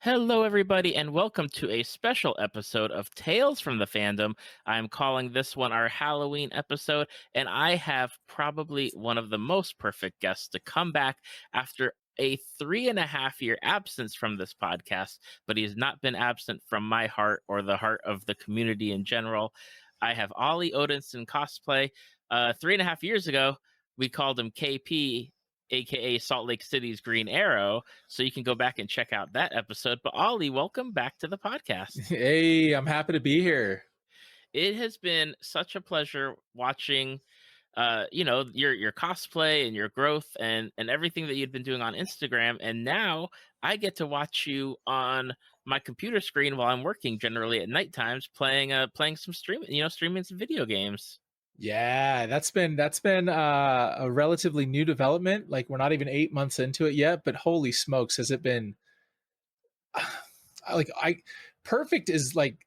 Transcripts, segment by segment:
Hello, everybody, and welcome to a special episode of Tales from the Fandom. I'm calling this one our Halloween episode, and I have probably one of the most perfect guests to come back after a 3.5 year absence from this podcast, but he's not been absent from my heart or the heart of the community in general. I have Ollie Odinson Cosplay. 3.5 years ago, we called him KP, aka Salt Lake City's Green Arrow, so you can go back and check out that episode. But Ollie, welcome back to the podcast. Hey, I'm happy to be here. It has been such a pleasure watching your cosplay and your growth and everything that you'd been doing on Instagram, and now I get to watch you on my computer screen while I'm working, generally at night times, playing some streaming some video games. Yeah, that's been a relatively new development. Like we're not even 8 months into it yet, but holy smokes, has it been perfect is like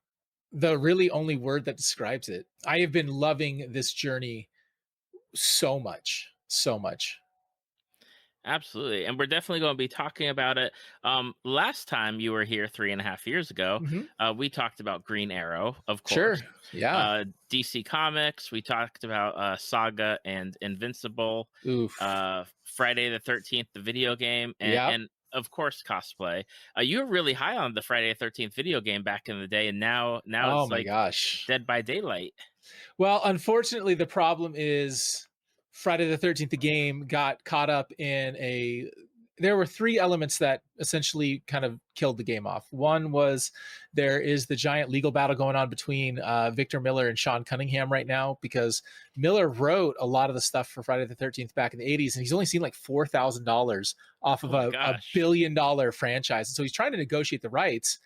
the really only word that describes it. I have been loving this journey so much, so much. Absolutely. And we're definitely going to be talking about it. Last time you were here 3.5 years ago, we talked about Green Arrow, of course. Sure. Yeah. DC Comics. We talked about Saga and Invincible. Oof. Friday the 13th, the video game. And of course, cosplay. You were really high on the Friday the 13th video game back in the day. And now oh it's my like gosh, Dead by Daylight. Well, unfortunately, the problem is Friday the 13th, the game got caught up in there were three elements that essentially kind of killed the game off. One was there is the giant legal battle going on between Victor Miller and Sean Cunningham right now, because Miller wrote a lot of the stuff for Friday the 13th back in the 80s, and he's only seen like $4,000 off of a $1 billion franchise. And so he's trying to negotiate the rights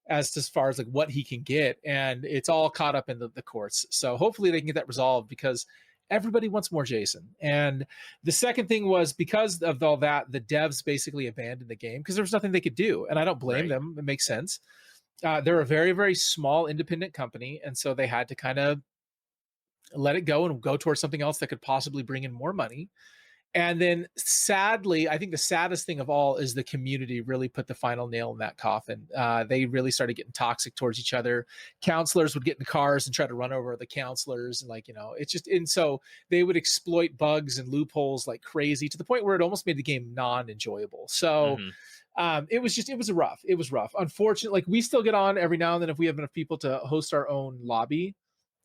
as far as like what he can get, and it's all caught up in the courts. So hopefully they can get that resolved, because everybody wants more Jason. And the second thing was, because of all that, the devs basically abandoned the game because there was nothing they could do. And I don't blame them. It makes sense. They're a very, very small independent company. And so they had to kind of let it go and go towards something else that could possibly bring in more money. And then sadly, I think the saddest thing of all is the community really put the final nail in that coffin. They really started getting toxic towards each other. Counselors would get in cars and try to run over the counselors. And and so they would exploit bugs and loopholes like crazy, to the point where it almost made the game non-enjoyable. So it was rough. Unfortunately, like we still get on every now and then if we have enough people to host our own lobby,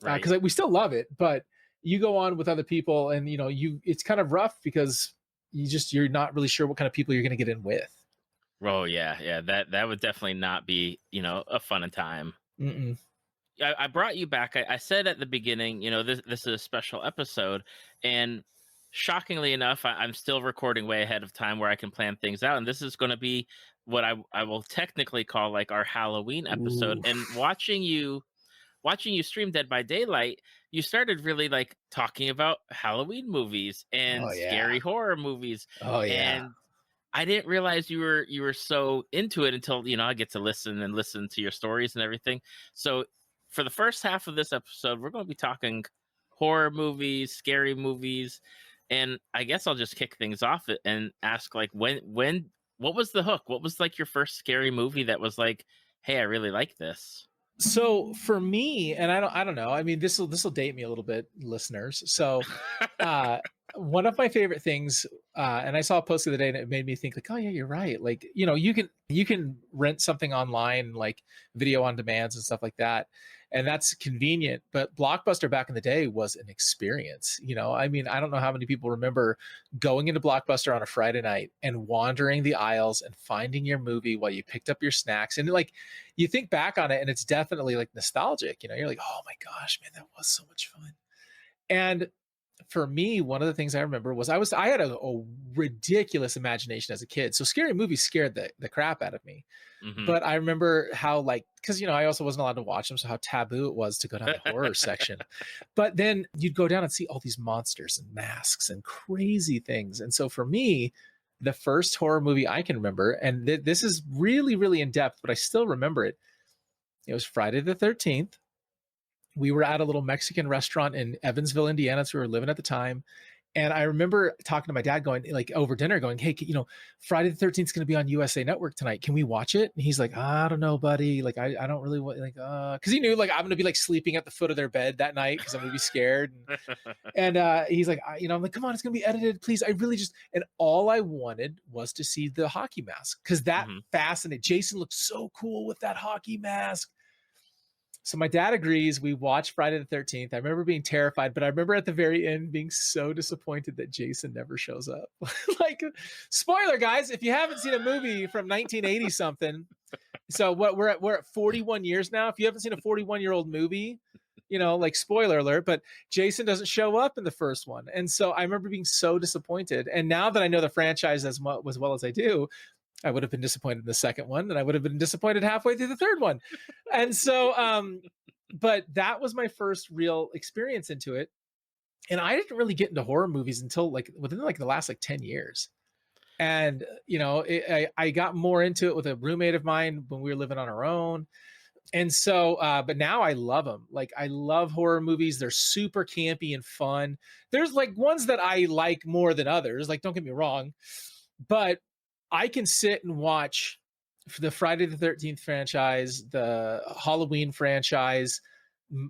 because we still love it, but you go on with other people and it's kind of rough because you're not really sure what kind of people you're going to get in with. Oh yeah. That would definitely not be, a fun time. I brought you back. I said at the beginning, this is a special episode, and shockingly enough, I'm still recording way ahead of time where I can plan things out. And this is going to be what I will technically call like our Halloween episode. Oof. And watching you stream Dead by Daylight, you started really like talking about Halloween movies and scary horror movies. Oh yeah. And I didn't realize you were so into it until, I get to listen to your stories and everything. So for the first half of this episode, we're going to be talking horror movies, scary movies. And I guess I'll just kick things off and ask, like, what was the hook? What was like your first scary movie that was like, hey, I really like this? So for me, and I don't know, I mean, this will date me a little bit, listeners. So one of my favorite things, and I saw a post the other day and it made me think like, oh yeah, you're right. Like, you can rent something online, like video on demands and stuff like that. And that's convenient, but Blockbuster back in the day was an experience. I mean, I don't know how many people remember going into Blockbuster on a Friday night and wandering the aisles and finding your movie while you picked up your snacks. And like, you think back on it and it's definitely like nostalgic, you're like, oh my gosh, man, that was so much fun. And for me, one of the things I remember was I had a ridiculous imagination as a kid. So scary movies scared the crap out of me. But I remember how, like, because, I also wasn't allowed to watch them. So how taboo it was to go down the horror section. But then you'd go down and see all these monsters and masks and crazy things. And so for me, the first horror movie I can remember, and this is really, really in depth, but I still remember it. It was Friday the 13th. We were at a little Mexican restaurant in Evansville, Indiana. So we were living at the time. And I remember talking to my dad going like over dinner going, hey, Friday the 13th is going to be on USA Network tonight. Can we watch it? And he's like, I don't know, buddy. Like, I don't really want like, cause he knew like I'm going to be like sleeping at the foot of their bed that night cause I'm going to be scared. And he's like, I'm like, come on, it's going to be edited. Please. I really and all I wanted was to see the hockey mask cause that fascinated. Jason looked so cool with that hockey mask. So my dad agrees. We watched Friday the 13th. I remember being terrified, but I remember at the very end being so disappointed that Jason never shows up. Like, spoiler, guys, if you haven't seen a movie from 1980 something, so what we're at 41 years now. If you haven't seen a 41-year-old movie, like spoiler alert, but Jason doesn't show up in the first one. And so I remember being so disappointed. And now that I know the franchise as well as I do, I would have been disappointed in the second one, and I would have been disappointed halfway through the third one. And so, but that was my first real experience into it. And I didn't really get into horror movies until within the last 10 years. And, I got more into it with a roommate of mine when we were living on our own. And so, but now I love them. Like, I love horror movies. They're super campy and fun. There's ones that I like more than others. Like, don't get me wrong, but I can sit and watch the Friday the 13th franchise, the Halloween franchise,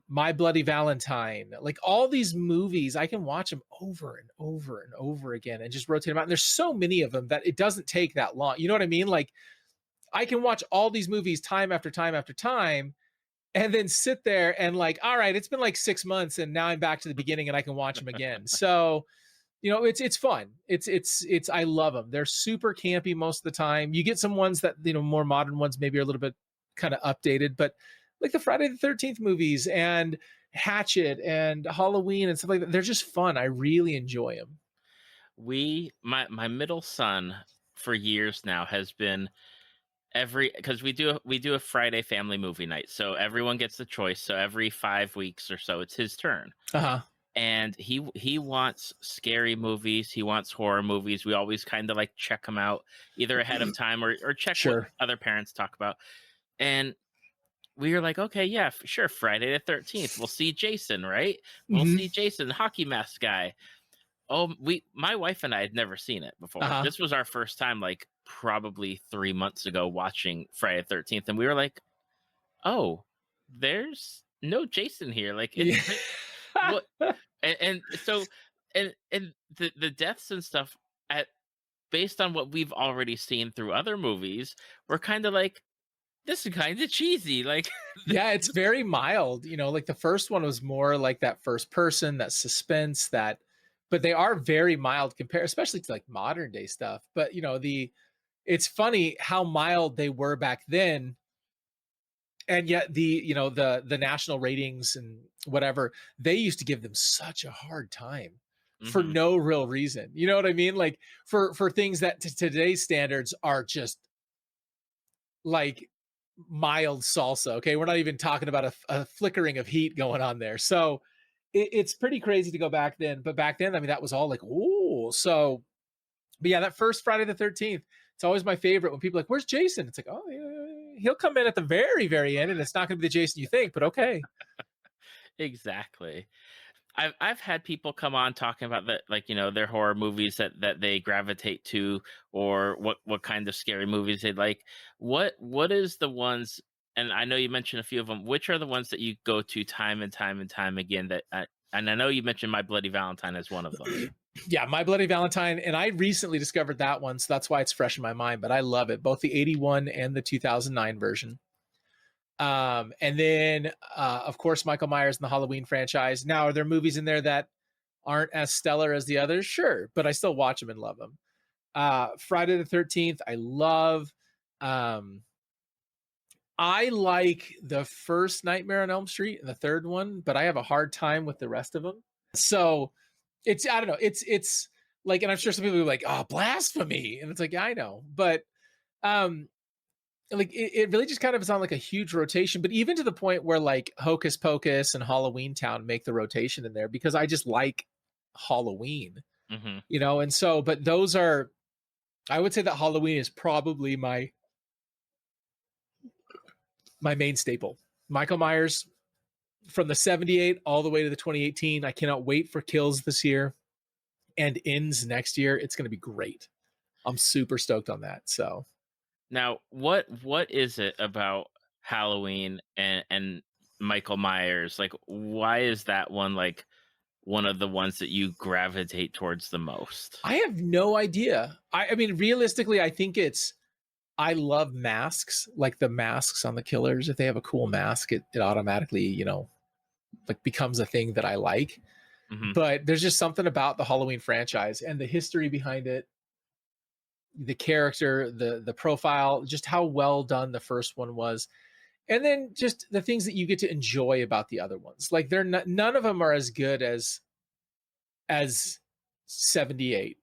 My Bloody Valentine, like all these movies. I can watch them over and over and over again and just rotate them out. And there's so many of them that it doesn't take that long. You know what I mean? Like, I can watch all these movies time after time after time and then sit there and all right, it's been 6 months and now I'm back to the beginning and I can watch them again. So it's fun. It's I love them. They're super campy most of the time. You get some ones that, more modern ones maybe are a little bit kind of updated, but like the Friday the 13th movies and Hatchet and Halloween and stuff like that, they're just fun. I really enjoy them. My middle son for years now has been because we do a Friday family movie night. So everyone gets the choice. So every 5 weeks or so, it's his turn. Uh-huh. And he wants scary movies. He wants horror movies. We always kind of check them out either ahead of time or check what other parents talk about. And we were like, okay, yeah, sure. Friday the 13th. We'll see Jason, right? We'll see Jason, the hockey mask guy. Oh, my wife and I had never seen it before. Uh-huh. This was our first time, probably 3 months ago, watching Friday the 13th. And we were like, oh, there's no Jason here. What, and so the deaths and stuff based on what we've already seen through other movies, we're kind of this is kind of cheesy. Yeah, it's very mild. The first one was more like that first person, that suspense, but they are very mild compared, especially to modern day stuff. But it's funny how mild they were back then. And yet the national ratings and whatever, they used to give them such a hard time for no real reason. You know what I mean? For things that to today's standards are just mild salsa. Okay. We're not even talking about a flickering of heat going on there. So it's pretty crazy to go back then. But back then, I mean, that was all oh, so, but yeah, that first Friday the 13th, it's always my favorite when people are like, where's Jason? It's oh, yeah, he'll come in at the very, very end and it's not going to be the Jason you think, but okay. Exactly. I've had people come on talking about that, their horror movies that they gravitate to, or what kind of scary movies they like. What is the ones? And I know you mentioned a few of them. Which are the ones that you go to time and time and time again? And I know you mentioned My Bloody Valentine as one of them. Yeah, My Bloody Valentine, and I recently discovered that one, so that's why it's fresh in my mind. But I love it, both the 81 and the 2009 version. And then, of course, Michael Myers and the Halloween franchise. Now, are there movies in there that aren't as stellar as the others? Sure, but I still watch them and love them. Friday the 13th, I love. I like the first Nightmare on Elm Street and the third one, but I have a hard time with the rest of them. So I don't know. It's and I'm sure some people are like, oh, blasphemy. And it's yeah, I know. But it really just kind of is on a huge rotation, but even to the point where Hocus Pocus and Halloween Town make the rotation in there because I just like Halloween, and so, but those are, I would say that Halloween is probably my main staple. Michael Myers from the 78 all the way to the 2018. I cannot wait for Kills this year. and ends next year, it's going to be great. I'm super stoked on that. So Now, what is it about Halloween and Michael Myers? Like, why is that one like one of the ones that you gravitate towards the most? I have no idea. I mean, realistically, I think it's I love masks, like the masks on the killers. If they have a cool mask, it automatically, like becomes a thing that I like. Hmm. But there's just something about the Halloween franchise and the history behind it, the character, the profile, just how well done the first one was. And then just the things that you get to enjoy about the other ones. Like they're not, none of them are as good as 78.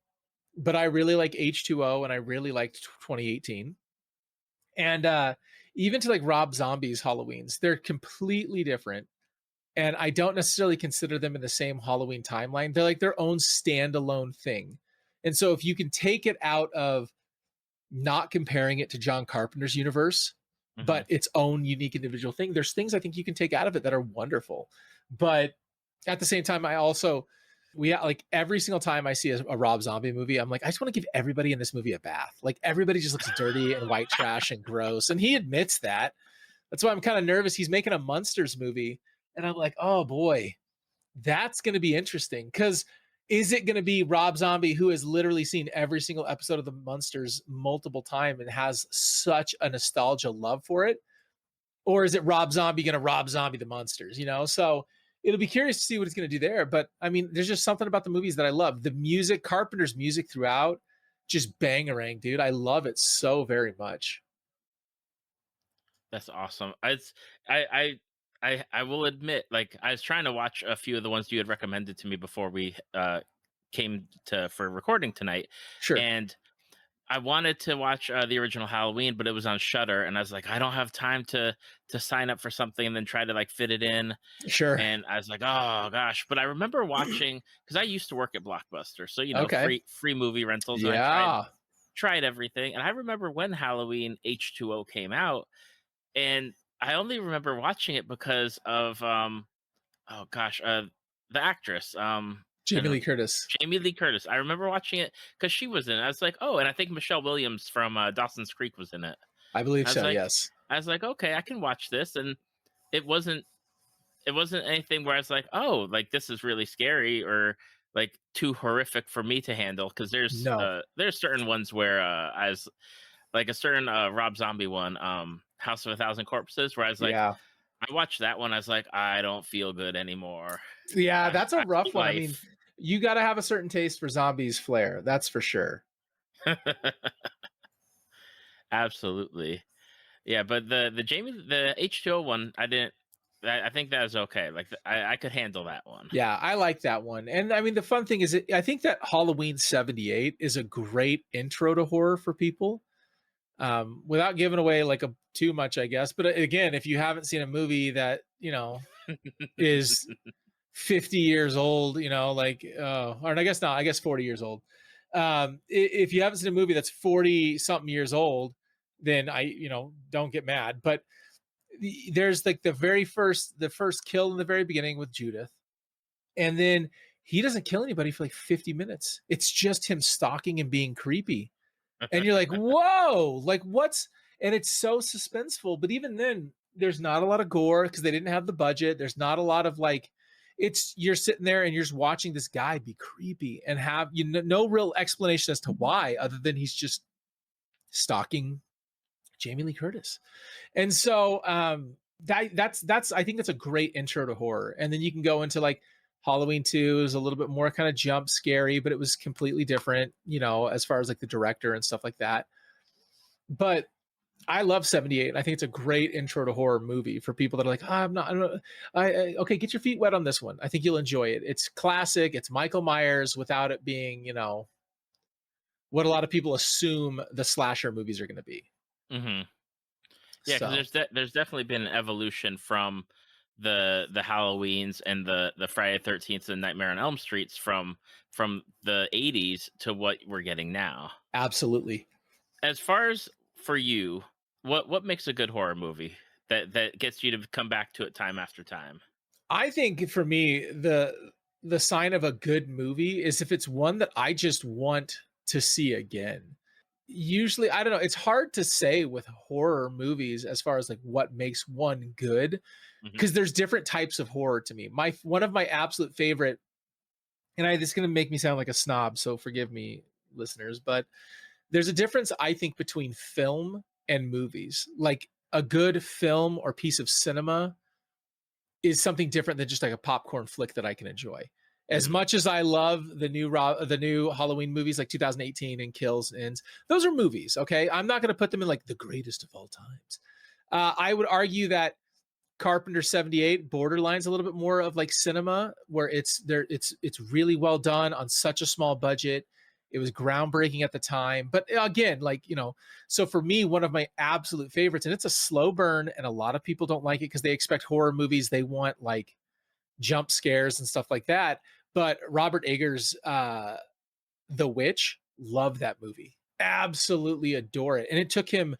But I really like H2O and I really liked 2018. And even to like Rob Zombie's Halloweens, they're completely different. And I don't necessarily consider them in the same Halloween timeline. They're like their own standalone thing. And so if you can take it out of not comparing it to John Carpenter's universe, Hmm. but its own unique individual thing, there's things I think you can take out of it that are wonderful. But at the same time, I also we like every single time I see a Rob Zombie movie, I'm like, I just want to give everybody in this movie a bath. Like everybody just looks dirty and white trash and gross, and he admits that. That's why I'm kind of nervous. He's making a Munsters movie, and I'm like, oh boy, that's going to be interesting. Because is it going to be Rob Zombie, who has literally seen every single episode of the Munsters multiple times and has such a nostalgia love for it, or is it Rob Zombie going to Rob Zombie the Munsters? So it'll be curious to see what it's going to do there. But I mean, there's just something about the movies that I love. The music, Carpenter's music throughout, just bangarang, dude. I love it so very much. That's awesome. I will admit, like I was trying to watch a few of the ones you had recommended to me before we came to for recording tonight, Sure, and I wanted to watch the original Halloween, but it was on Shutter, and I was like, I don't have time to sign up for something and then try to like fit it in. sure. And I was like, oh gosh. But I remember watching because I used to work at Blockbuster, so Okay. free movie rentals, and I Yeah. tried everything. And I remember when Halloween H2O came out, and I only remember watching it because of oh gosh, the actress Jamie and Lee Curtis. Jamie Lee Curtis. I remember watching it because she was in it. I was like, oh, and I think Michelle Williams from Dawson's Creek was in it. I believe I was so, like, yes. okay, I can watch this, and it wasn't it wasn't anything where I was like, oh, like this is really scary or like too horrific for me to handle because No. there's certain ones where as like a certain Rob Zombie one, House of a Thousand Corpses, where I was like, Yeah. I watched that one, I was like, I don't feel good anymore. Yeah, that's a I rough hate one. I mean, life. you got to have a certain taste for zombies flair. That's for sure. Absolutely. Yeah, but the H2O one, I didn't. I think that was okay. Like I could handle that one. Yeah, I like that one. And I mean, the fun thing is, I think that Halloween 78 is a great intro to horror for people. Without giving away like a too much, I guess. But again, if you haven't seen a movie that is 50 years old, like or I guess not, I guess 40 years old. If you haven't seen a movie that's 40 something years old, then don't get mad. But there's like the first kill in the very beginning with Judith, and then he doesn't kill anybody for like 50 minutes. It's just him stalking and being creepy, and you're like, whoa, like what's, and it's so suspenseful. But even then, there's not a lot of gore because they didn't have the budget. There's not a lot of like, it's, you're sitting there and you're just watching this guy be creepy and have no real explanation as to why, other than he's just stalking Jamie Lee Curtis. And so that's I think that's a great intro to horror. And then you can go into like Halloween 2 is a little bit more kind of jump scary, but it was completely different, as far as like the director and stuff like that. But I love 78. I think it's a great intro to horror movie for people that are like, I'm not, okay, get your feet wet on this one. I think you'll enjoy it. It's classic. It's Michael Myers without it being, what a lot of people assume the slasher movies are going to be. Hmm. Yeah, because So there's definitely been an evolution from the Halloweens and the Friday 13th and Nightmare on Elm Streets from the 80s to what we're getting now. absolutely. As far as for you, what makes a good horror movie that gets you to come back to it time after time? I think for me, the sign of a good movie is if it's one that I just want to see again. Usually, I don't know, it's hard to say with horror movies as far as like what makes one good Hmm. because there's different types of horror to me. My one of my absolute favorite, and this is going to make me sound like a snob, so forgive me, listeners, but there's a difference I think between film and movies. Like a good film or piece of cinema is something different than just like a popcorn flick that I can enjoy. As Hmm. much as I love the new Halloween movies like 2018 and Kills and Ends, those are movies. Okay, I'm not going to put them in like the greatest of all times. I would argue that Carpenter 78 borderlines a little bit more of like cinema, where it's really well done on such a small budget. It was groundbreaking at the time, but again, like, so for me, one of my absolute favorites, and it's a slow burn, and a lot of people don't like it because they expect horror movies, they want like jump scares and stuff like that. But Robert Eggers' The Witch, love that movie, absolutely adore it, and it took him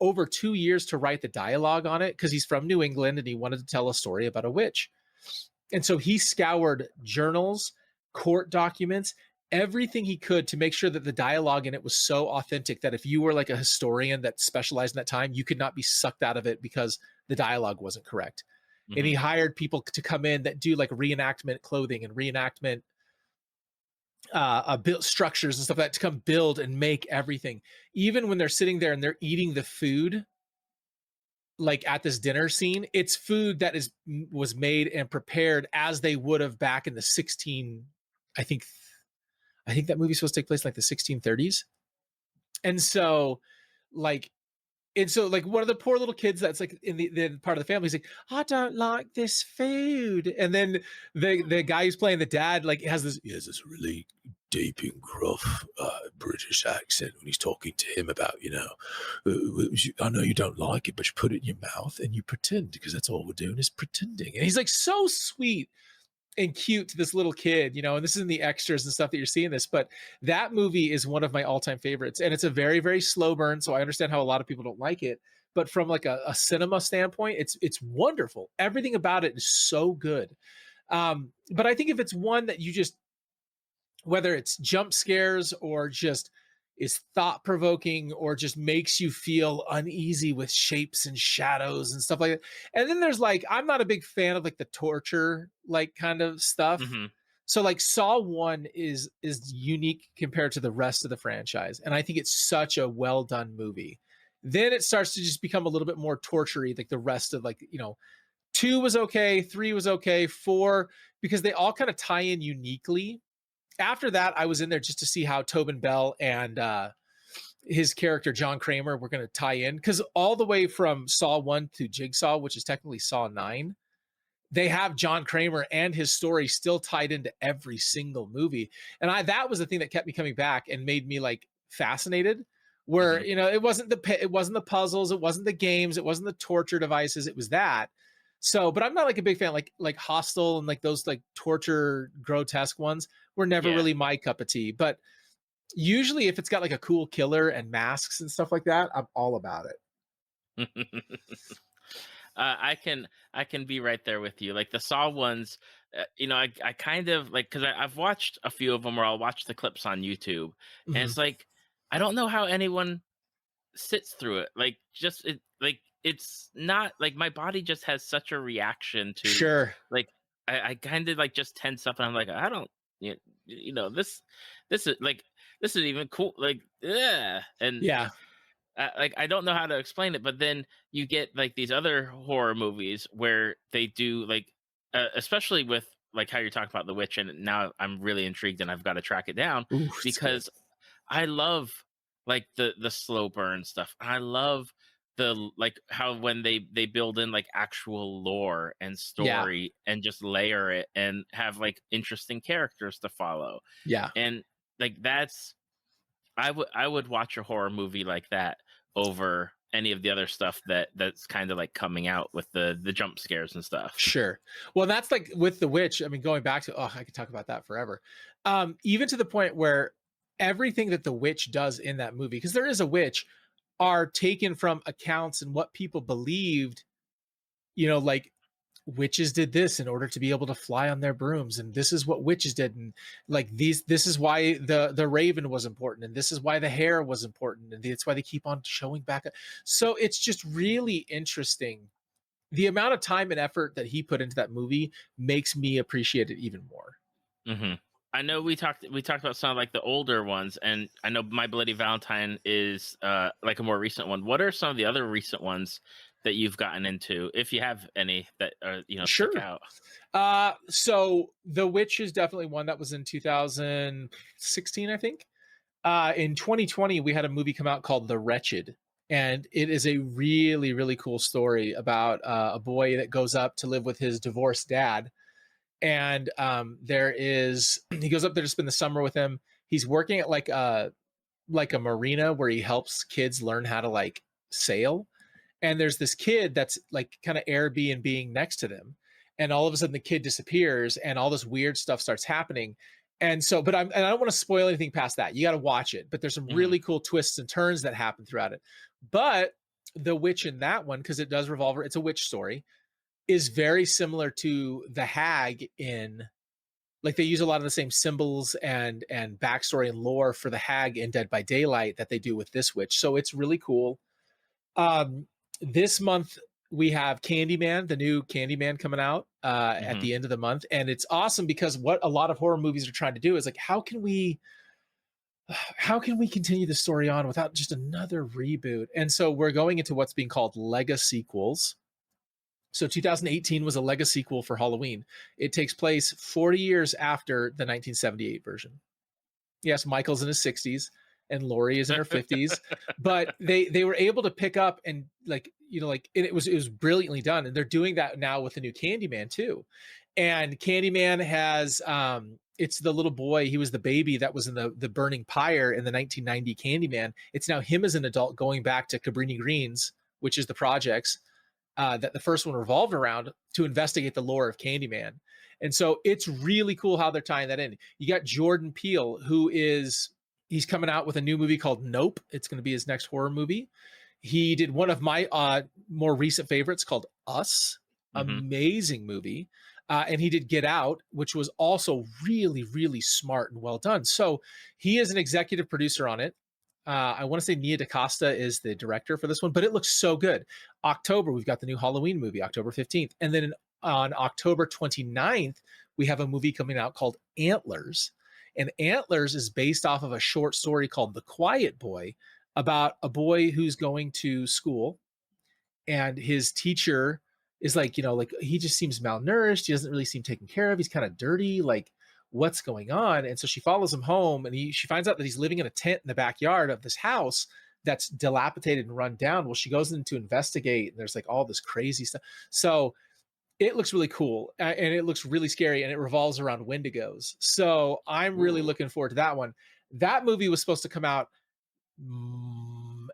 over 2 years to write the dialogue on it because he's from New England and he wanted to tell a story about a witch. And so he scoured journals, court documents, everything he could to make sure that the dialogue in it was so authentic that if you were like a historian that specialized in that time, you could not be sucked out of it because the dialogue wasn't correct. And he Hmm. hired people to come in that do like reenactment clothing and reenactment build structures and stuff like that to come build and make everything. Even when they're sitting there and they're eating the food, like at this dinner scene, it's food that was made and prepared as they would have back in the 16. I think I think that movie's supposed to take place in like the 1630s, and so like like one of the poor little kids that's like in the part of the family is like, I don't like this food. And then the guy who's playing the dad like he has this really deep and gruff British accent when he's talking to him about, I know you don't like it, but you put it in your mouth and you pretend because that's all we're doing is pretending. And he's like so sweet and cute to this little kid, and this is in the extras and stuff that you're seeing this, but that movie is one of my all-time favorites. And it's a very, very slow burn. So I understand how a lot of people don't like it, but from like a cinema standpoint, it's wonderful. Everything about it is so good. But I think if it's one that you just, whether it's jump scares or just is thought provoking or just makes you feel uneasy with shapes and shadows and stuff like that. And then there's like, I'm not a big fan of like the torture, like kind of stuff. Hmm. So like Saw 1 is unique compared to the rest of the franchise. And I think it's such a well done movie. Then it starts to just become a little bit more tortury, like the rest of like, 2 was okay, 3 was okay, 4, because they all kind of tie in uniquely. After that, I was in there just to see how Tobin Bell and his character John Kramer were going to tie in, because all the way from Saw 1 to Jigsaw, which is technically Saw 9, they have John Kramer and his story still tied into every single movie. And that was the thing that kept me coming back and made me like fascinated. Where Hmm. it wasn't the puzzles, it wasn't the games, it wasn't the torture devices, it was that. So, but I'm not like a big fan like Hostel and like those like torture grotesque ones were never Yeah. really my cup of tea. But usually, if it's got like a cool killer and masks and stuff like that, I'm all about it. I can be right there with you. Like the Saw ones, I kind of like because I've watched a few of them, or I'll watch the clips on YouTube, and Mhm. it's like I don't know how anyone sits through it. Like it's not like my body just has such a reaction to Sure. like I kind of like just tense up, and I'm like I don't this is like this is even cool like yeah and Yeah. like I don't know how to explain it, but then you get like these other horror movies where they do like, especially with like how you're talking about The Witch, and now I'm really intrigued and I've got to track it down Ooh, it's good. because I love like the slow burn stuff. I love the like how when they build in like actual lore and Yeah. story and just layer it and have like interesting characters to follow, Yeah. and like I would watch a horror movie like that over any of the other stuff that's kind of like coming out with the jump scares and stuff. Sure. Well, that's like with The Witch. I mean, going back to, I could talk about that forever. Even to the point where everything that the witch does in that movie, because there is a witch, are taken from accounts and what people believed, like witches did this in order to be able to fly on their brooms, and this is what witches did, and like this is why the raven was important, and this is why the hare was important, and that's why they keep on showing back. So it's just really interesting. The amount of time and effort that he put into that movie makes me appreciate it even more. Hmm. I know we talked about some of like the older ones, and I know My Bloody Valentine is like a more recent one. What are some of the other recent ones that you've gotten into, if you have any that stick Sure. out? So The Witch is definitely one that was in 2016, I think. In 2020, we had a movie come out called The Wretched, and it is a really, really cool story about a boy that goes up to live with his divorced dad. And he goes up there to spend the summer with him. He's working at like a marina where he helps kids learn how to like sail. And there's this kid that's like kind of Airbnb next to them, and all of a sudden the kid disappears and all this weird stuff starts happening. And so but I don't want to spoil anything past that. You got to watch it, but there's some Hmm. really cool twists and turns that happen throughout it. But the witch in that one, because it does revolve, it's a witch story, is very similar to the hag in, like, they use a lot of the same symbols and backstory and lore for the hag in Dead by Daylight that they do with this witch. So it's really cool. um this month we have Candyman, the new Candyman coming out at Hmm. the end of the month, and it's awesome because what a lot of horror movies are trying to do is like, how can we continue the story on without just another reboot? And so we're going into what's being called Lega sequels. So 2018 was a Lega sequel for Halloween. It takes place 40 years after the 1978 version. Yes, Michael's in his 60s and Laurie is in her 50s, but they were able to pick up and like, like, and it was brilliantly done, and they're doing that now with the new Candyman too. And Candyman has it's the little boy, he was the baby that was in the burning pyre in the 1990 Candyman. It's now him as an adult going back to Cabrini Greens, which is the projects that the first one revolved around, to investigate the lore of Candyman. And so it's really cool how they're tying that in. You got Jordan Peele, he's coming out with a new movie called Nope. It's going to be his next horror movie. He did one of my more recent favorites called Us, Hmm. amazing movie. And he did Get Out, which was also really, really smart and well done. So he is an executive producer on it. I want to say Nia DaCosta is the director for this one, but it looks so good. October, we've got the new Halloween movie, October 15th. And then on October 29th, we have a movie coming out called Antlers. And Antlers is based off of a short story called The Quiet Boy, about a boy who's going to school, and his teacher is like, like, he just seems malnourished. He doesn't really seem taken care of. He's kind of dirty. Like, what's going on? And so she follows him home, and she finds out that he's living in a tent in the backyard of this house that's dilapidated and run down. Well, she goes in to investigate, and there's like all this crazy stuff. So it looks really cool, and it looks really scary, and it revolves around Wendigos. So I'm really Ooh. looking forward to that one. That movie was supposed to come out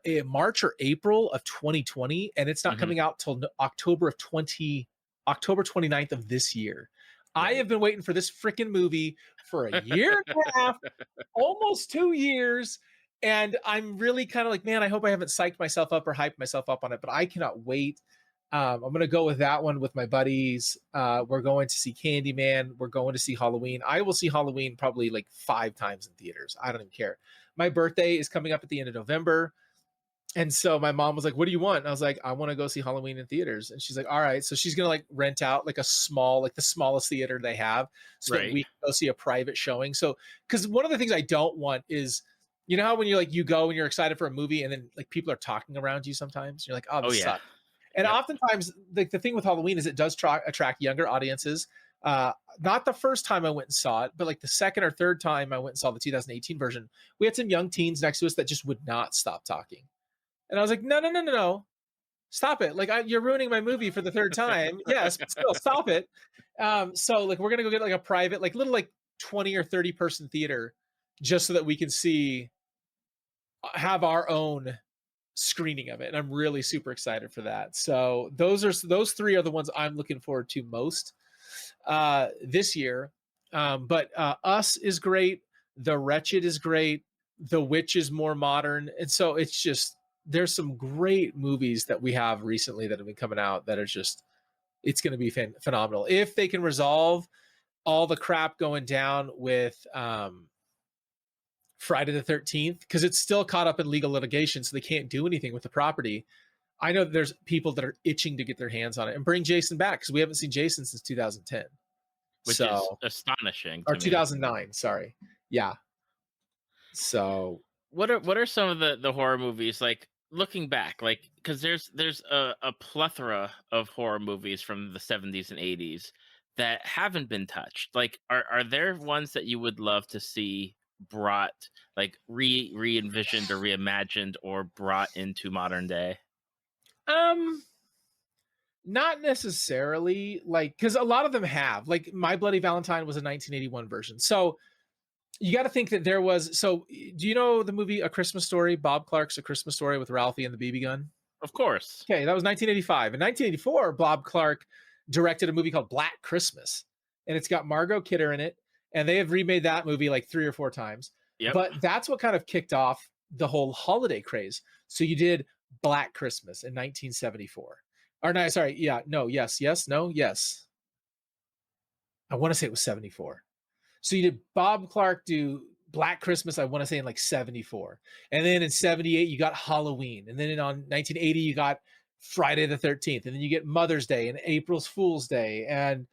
in March or April of 2020, and it's not Hmm. coming out till October 29th of this year. I Right. have been waiting for this freaking movie for a year and a half, almost 2 years. And I'm really kind of like, man, I hope I haven't psyched myself up or hyped myself up on it, but I cannot wait. I'm going to go with that one with my buddies. We're going to see Candyman. We're going to see Halloween. I will see Halloween probably like 5 times in theaters. I don't even care. My birthday is coming up at the end of November. And so my mom was like, "What do you want?" And I was like, "I want to go see Halloween in theaters." And she's like, "All right." So she's gonna like rent out like like the smallest theater they have, so that Right. we can go see a private showing. So, because one of the things I don't want is, how when you go and you're excited for a movie, and then like people are talking around you sometimes, you're like, "Oh, Oh this yeah. sucks." And Yep. oftentimes, the thing with Halloween is it does attract younger audiences. Uh, Not the first time I went and saw it, but like the second or third time I went and saw the 2018 version, we had some young teens next to us that just would not stop talking. And I was like, no, no, no, no, no. Stop it. Like, you're ruining my movie for the third time. Yes, but still, stop it. So, like, we're going to go get like a private, like, little, like, 20 or 30 person theater, just so that we can have our own screening of it. And I'm really super excited for that. So, those three are the ones I'm looking forward to most this year. But Us is great. The Wretched is great. The Witch is more modern. And so it's just, there's some great movies that we have recently that have been coming out that are just it's going to be phenomenal if they can resolve all the crap going down with Friday the 13th, because it's still caught up in legal litigation, so they can't do anything with the property. I know that there's people that are itching to get their hands on it and bring Jason back, because we haven't seen Jason since 2010. which is So, astonishing or to me. 2009, sorry. Yeah. So, What are some of the horror movies, like, looking back, like, because there's a plethora of horror movies from the 70s and 80s that haven't been touched. Like, are there ones that you would love to see brought, like, re-envisioned or reimagined or brought into modern day? um, not necessarily, like, because a lot of them have, like, My Bloody Valentine was a 1981 version. So you got to think that there was. So, do you know the movie A Christmas Story? Bob Clark's A Christmas Story with Ralphie and the BB gun. Of course. Okay, that was 1985. In 1984, Bob Clark directed a movie called Black Christmas, and it's got Margot Kidder in it. And they have remade that movie like 3 or 4 times. Yep. But that's what kind of kicked off the whole holiday craze. So you did Black Christmas in 1974. Or no, sorry, yeah, no, yes, yes, no, yes. I want to say it was 74. So you did Bob Clark do Black Christmas, I want to say in like 74. And then in 78, you got Halloween. And then on 1980, you got Friday the 13th. And then you get Mother's Day and April's Fool's Day and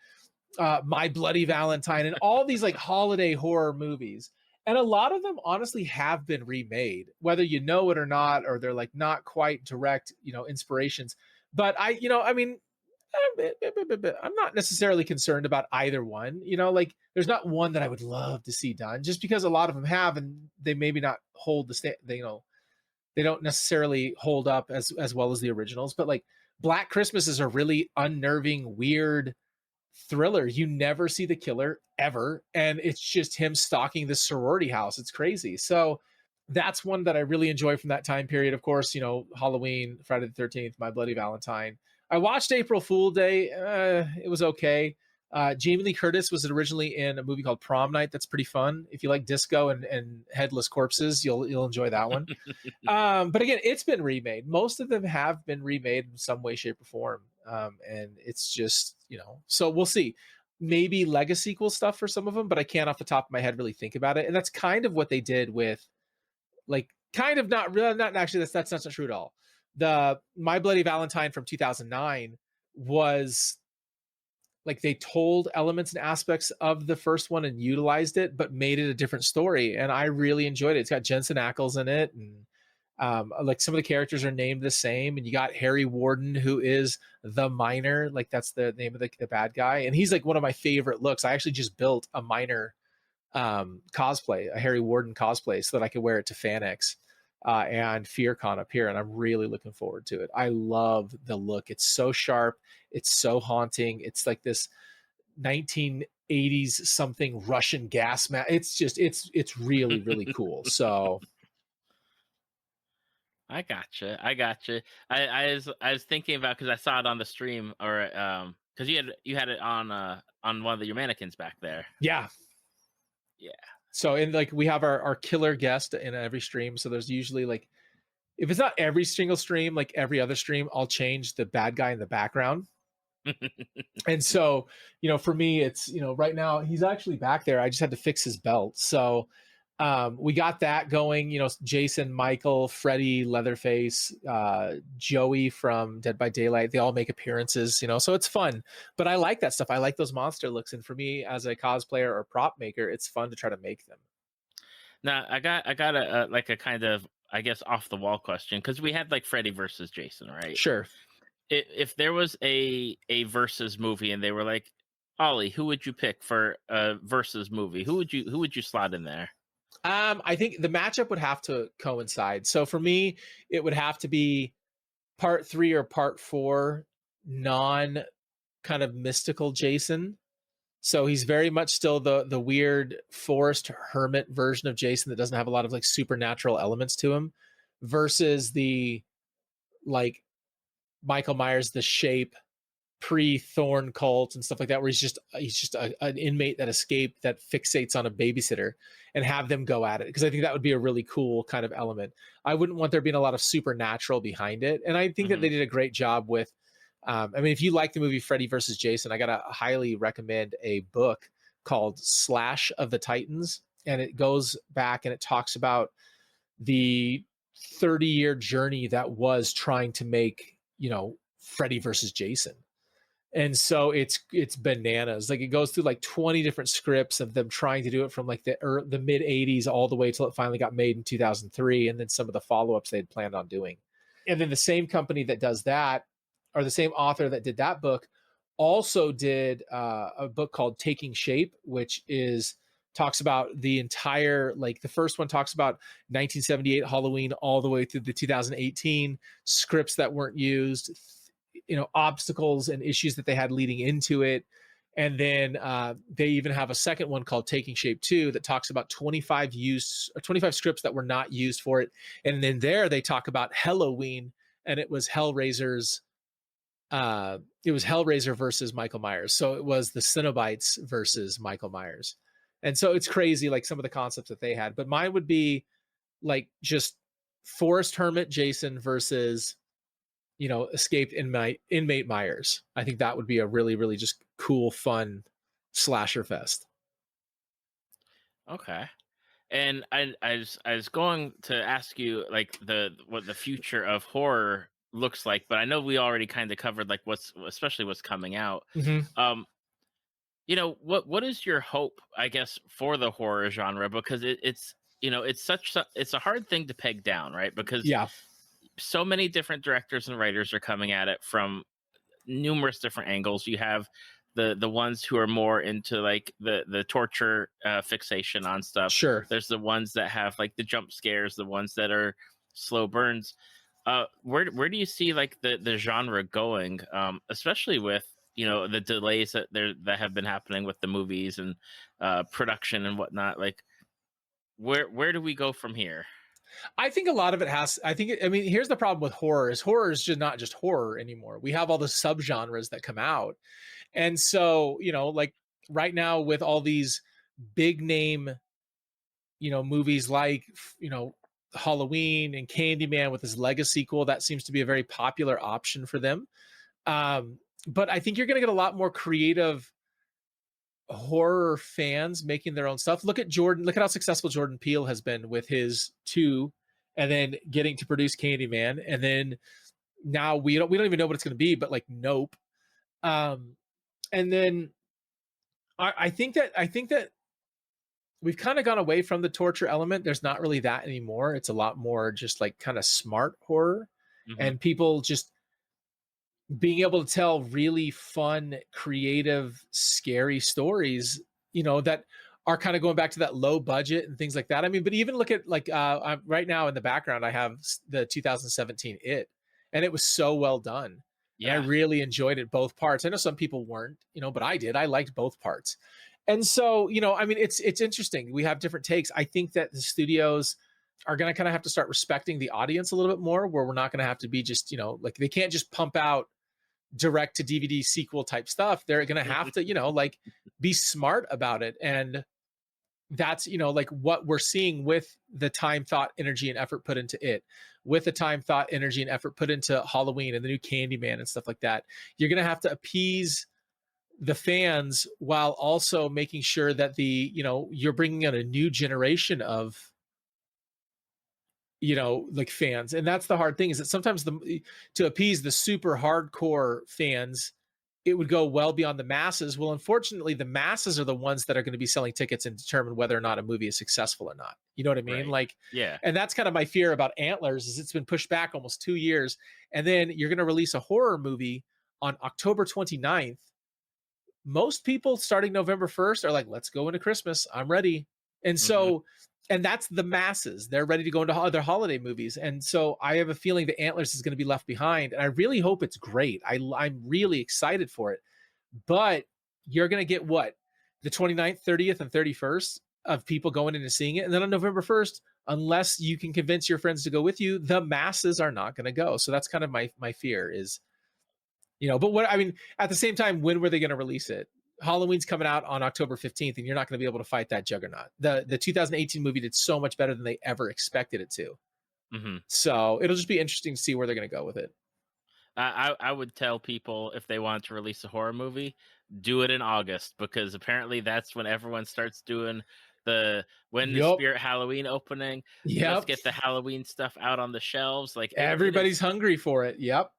My Bloody Valentine and all these like holiday horror movies. And a lot of them honestly have been remade, whether you know it or not, or they're like not quite direct, inspirations. But I mean, I'm not necessarily concerned about either one. Like there's not one that I would love to see done, just because a lot of them have, and they maybe not hold the they don't necessarily hold up as well as the originals. But like Black Christmas is a really unnerving, weird thriller. You never see the killer ever, and it's just him stalking this sorority house. It's crazy. So that's one that I really enjoy from that time period. Of course, Halloween, Friday the 13th, My Bloody Valentine. I watched April Fool Day. It was okay. Jamie Lee Curtis was originally in a movie called Prom Night. That's pretty fun. If you like disco and headless corpses, you'll enjoy that one. But again, it's been remade. Most of them have been remade in some way, shape, or form. And it's just, so we'll see. Maybe Legacy sequel stuff for some of them, but I can't off the top of my head really think about it. And that's kind of what they did with, like, kind of not really, not actually, that's not true at all. The My Bloody Valentine from 2009 was like they told elements and aspects of the first one and utilized it, but made it a different story. And I really enjoyed it. It's got Jensen Ackles in it, and like some of the characters are named the same. And you got Harry Warden, who is the miner, like that's the name of the bad guy, and he's like one of my favorite looks. I actually just built a miner cosplay, a Harry Warden cosplay, so that I could wear it to FanX and FearCon up here, and I'm really looking forward to it. I love the look. It's so sharp. It's so haunting. It's like this 1980s something Russian gas mask. It's just it's really really cool. So I gotcha. I was thinking about, because I saw it on the stream, or because you had it on one of your mannequins back there. yeah. So, and like we have our killer guest in every stream. So there's usually like, if it's not every single stream, like every other stream, I'll change the bad guy in the background. And so, for me, it's, right now he's actually back there. I just had to fix his belt. So we got that going, Jason, Michael, Freddy, Leatherface, Joey from Dead by Daylight, they all make appearances, so it's fun. But I like that stuff. I like those monster looks. And for me as a cosplayer or prop maker, it's fun to try to make them. Now I got a like a kind of, I guess, off the wall question, because we had like Freddy versus Jason, right? Sure. If there was a versus movie and they were like, Ollie, who would you pick for a versus movie? Who would you slot in there? I think the matchup would have to coincide. So for me, it would have to be part 3 or part 4 non kind of mystical Jason. So he's very much still the weird forest hermit version of Jason that doesn't have a lot of like supernatural elements to him, versus the like Michael Myers, the Shape, pre-Thorn cult and stuff like that, where he's just an inmate that escaped, that fixates on a babysitter, and have them go at it, because I think that would be a really cool kind of element. I wouldn't want there being a lot of supernatural behind it, and I think that they did a great job with I mean, if you like the movie Freddy versus Jason, I gotta highly recommend a book called Slash of the Titans, and it goes back and it talks about the 30-year journey that was trying to make, Freddy versus Jason. And so it's bananas. Like, it goes through like 20 different scripts of them trying to do it from like the mid 80s all the way till it finally got made in 2003, and then some of the follow-ups they had planned on doing. And then the same company that does that, or the same author that did that book, also did a book called Taking Shape, which is talks about the entire, like, the first one talks about 1978 Halloween all the way through the 2018 scripts that weren't used, obstacles and issues that they had leading into it. And then they even have a second one called Taking Shape 2 that talks about 25 scripts that were not used for it. And then there they talk about Halloween, and it was Hellraiser versus Michael Myers. So it was the Cenobites versus Michael Myers. And so it's crazy, like, some of the concepts that they had. But mine would be like just Forest Hermit Jason versus, escaped inmate Myers. I think that would be a really, really just cool, fun slasher fest. Okay. And I was going to ask you, like, what the future of horror looks like, but I know we already kind of covered, like, especially what's coming out. Mm-hmm. Um, what is your hope, I guess, for the horror genre? Because it's a hard thing to peg down, right? Because Yeah, so many different directors and writers are coming at it from numerous different angles. You have the ones who are more into, like, the torture fixation on stuff. sure. There's the ones that have, like, the jump scares, the ones that are slow burns. Where do you see, like, the genre going, especially with the delays that have been happening with the movies and production and whatnot? Like, where do we go from here? I think a lot of it has. I mean, here's the problem with horror: is just not just horror anymore. We have all the subgenres that come out, and so, like, right now with all these big name, movies like, Halloween and Candyman with his Legacy sequel, that seems to be a very popular option for them. But I think you're going to get a lot more creative horror fans making their own stuff. Look at how successful Jordan Peele has been with his two, and then getting to produce Candyman, and then now we don't even know what it's going to be, but like Nope. And then I think that we've kind of gone away from the torture element. There's not really that anymore. It's a lot more just like kind of smart horror, Hmm. and people just being able to tell really fun, creative, scary stories, that are kind of going back to that low budget and things like that. I mean, but even look at, like, right now in the background, I have the 2017 It, and it was so well done. And I Yeah. really enjoyed it, both parts. I know some people weren't, but I did. I liked both parts. And so, I mean, it's interesting. We have different takes. I think that the studios are going to kind of have to start respecting the audience a little bit more, where we're not going to have to be just, like, they can't just pump out direct to DVD sequel type stuff. They're going to have to, like, be smart about it. And that's, like, what we're seeing with the time, thought, energy, and effort put into It, with the time, thought, energy, and effort put into Halloween and the new Candyman and stuff like that. You're going to have to appease the fans while also making sure that you're bringing in a new generation of, like, fans. And that's the hard thing, is that sometimes to appease the super hardcore fans, it would go well beyond the masses. Well, unfortunately, the masses are the ones that are going to be selling tickets and determine whether or not a movie is successful or not. You know what I mean? Right. Like, Yeah. and that's kind of my fear about Antlers, is it's been pushed back almost 2 years. And then you're going to release a horror movie on October 29th. Most people starting November 1st are like, let's go into Christmas. I'm ready. And Hmm. so, and that's the masses. They're ready to go into other holiday movies. And so I have a feeling that Antlers is going to be left behind. And I really hope it's great. I'm really excited for it. But you're going to get what? The 29th, 30th, and 31st of people going in and seeing it. And then on November 1st, unless you can convince your friends to go with you, the masses are not going to go. So that's kind of my fear is, but what, I mean, at the same time, when were they going to release it? Halloween's coming out on October 15th, and you're not going to be able to fight that juggernaut. The 2018 movie did so much better than they ever expected it to. Hmm. So it'll just be interesting to see where they're going to go with it. I would tell people if they want to release a horror movie, do it in August because apparently that's when everyone starts doing when the Yup. Spirit Halloween opening. Let's Yep. get the Halloween stuff out on the shelves. Like it Everybody's is. hungry for it. Yep.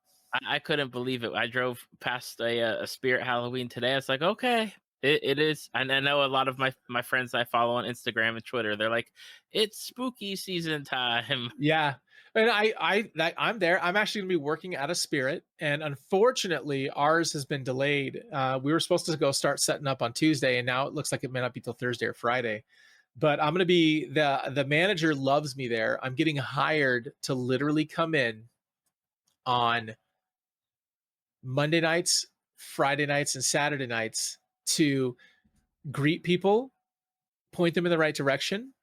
I couldn't believe it. I drove past a Spirit Halloween today. It's like, okay, it is. And I know a lot of my friends I follow on Instagram and Twitter. They're like, it's spooky season time. Yeah. And I'm there. I'm actually gonna be working at a Spirit, and unfortunately, ours has been delayed. We were supposed to go start setting up on Tuesday, and now it looks like it may not be till Thursday or Friday. But I'm gonna be the manager loves me there. I'm getting hired to literally come in on Monday nights, Friday nights, and Saturday nights to greet people, point them in the right direction,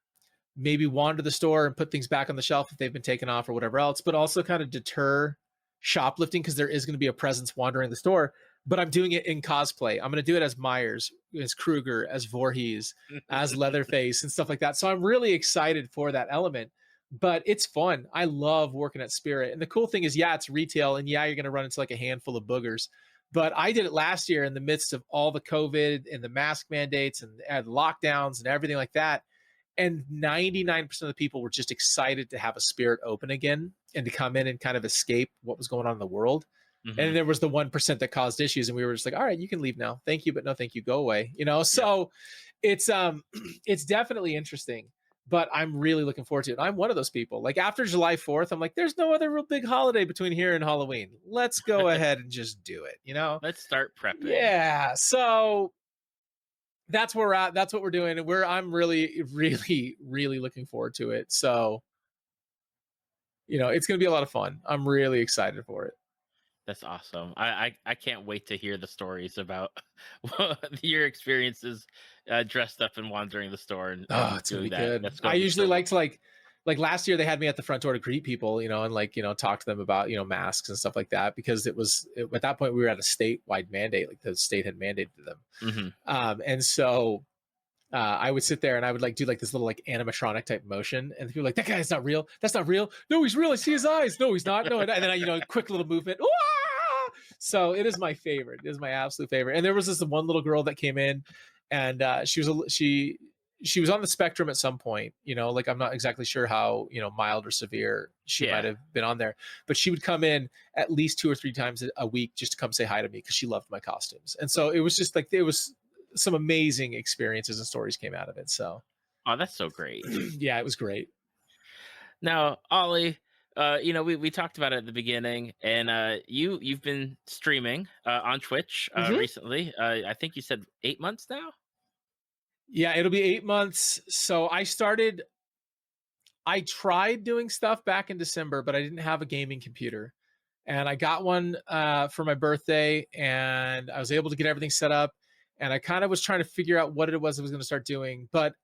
maybe wander the store and put things back on the shelf if they've been taken off or whatever else, but also kind of deter shoplifting because there is going to be a presence wandering the store. But I'm doing it in cosplay. I'm going to do it as Myers, as Krueger, as Voorhees, as Leatherface, and stuff like that. So I'm really excited for that element. But it's fun. I love working at Spirit. And the cool thing is, yeah, it's retail, and yeah, you're going to run into like a handful of boogers. But I did it last year in the midst of all the COVID and the mask mandates and lockdowns and everything like that, and 99% of the people were just excited to have a Spirit open again and to come in and kind of escape what was going on in the world. Hmm. And there was the 1% that caused issues, and we were just like, all right, you can leave now, thank you, but no thank you, go away, you know. So it's it's definitely interesting, but I'm really looking forward to it. I'm one of those people, like after July 4th, I'm like, there's no other real big holiday between here and Halloween, let's go ahead and just do it, you know. Let's start prepping. Yeah, so that's where we're at. That's what we're doing. And I'm really, really, really looking forward to it. So, you know, it's gonna be a lot of fun. I'm really excited for it. That's awesome. I can't wait to hear the stories about your experiences dressed up and wandering the store Oh, and it's gonna doing be that. good. That's I going to be usually so like to like last year they had me at the front door to greet people, you know, and like, you know, talk to them about, you know, masks and stuff like that, because at that point we were at a statewide mandate, like the state had mandated them. fun. And so I would sit there and I would like do like this little like animatronic type motion, and people were like, that guy's not real. That's not real. No, he's real. I see his eyes. No, he's not. No, and then I, you know, quick little movement. Wah! So it is my favorite. It is my absolute favorite. And there was this one little girl that came in, and she was on the spectrum at some point. You know, like I'm not exactly sure how, you know, mild or severe she might Yeah. have been on there, but she would come in at least 2 or 3 times a week just to come say hi to me because she loved my costumes. And so it was just like, it was some amazing experiences and stories came out of it. So Oh, that's so great. yeah, it was great. Now, Ollie, we talked about it at the beginning, and you've been streaming on Twitch Mhm. recently. I think you said 8 months now. Yeah, it'll be 8 months. So I tried doing stuff back in December, but I didn't have a gaming computer. And I got one for my birthday, and I was able to get everything set up. And I kind of was trying to figure out what it was I was going to start doing. But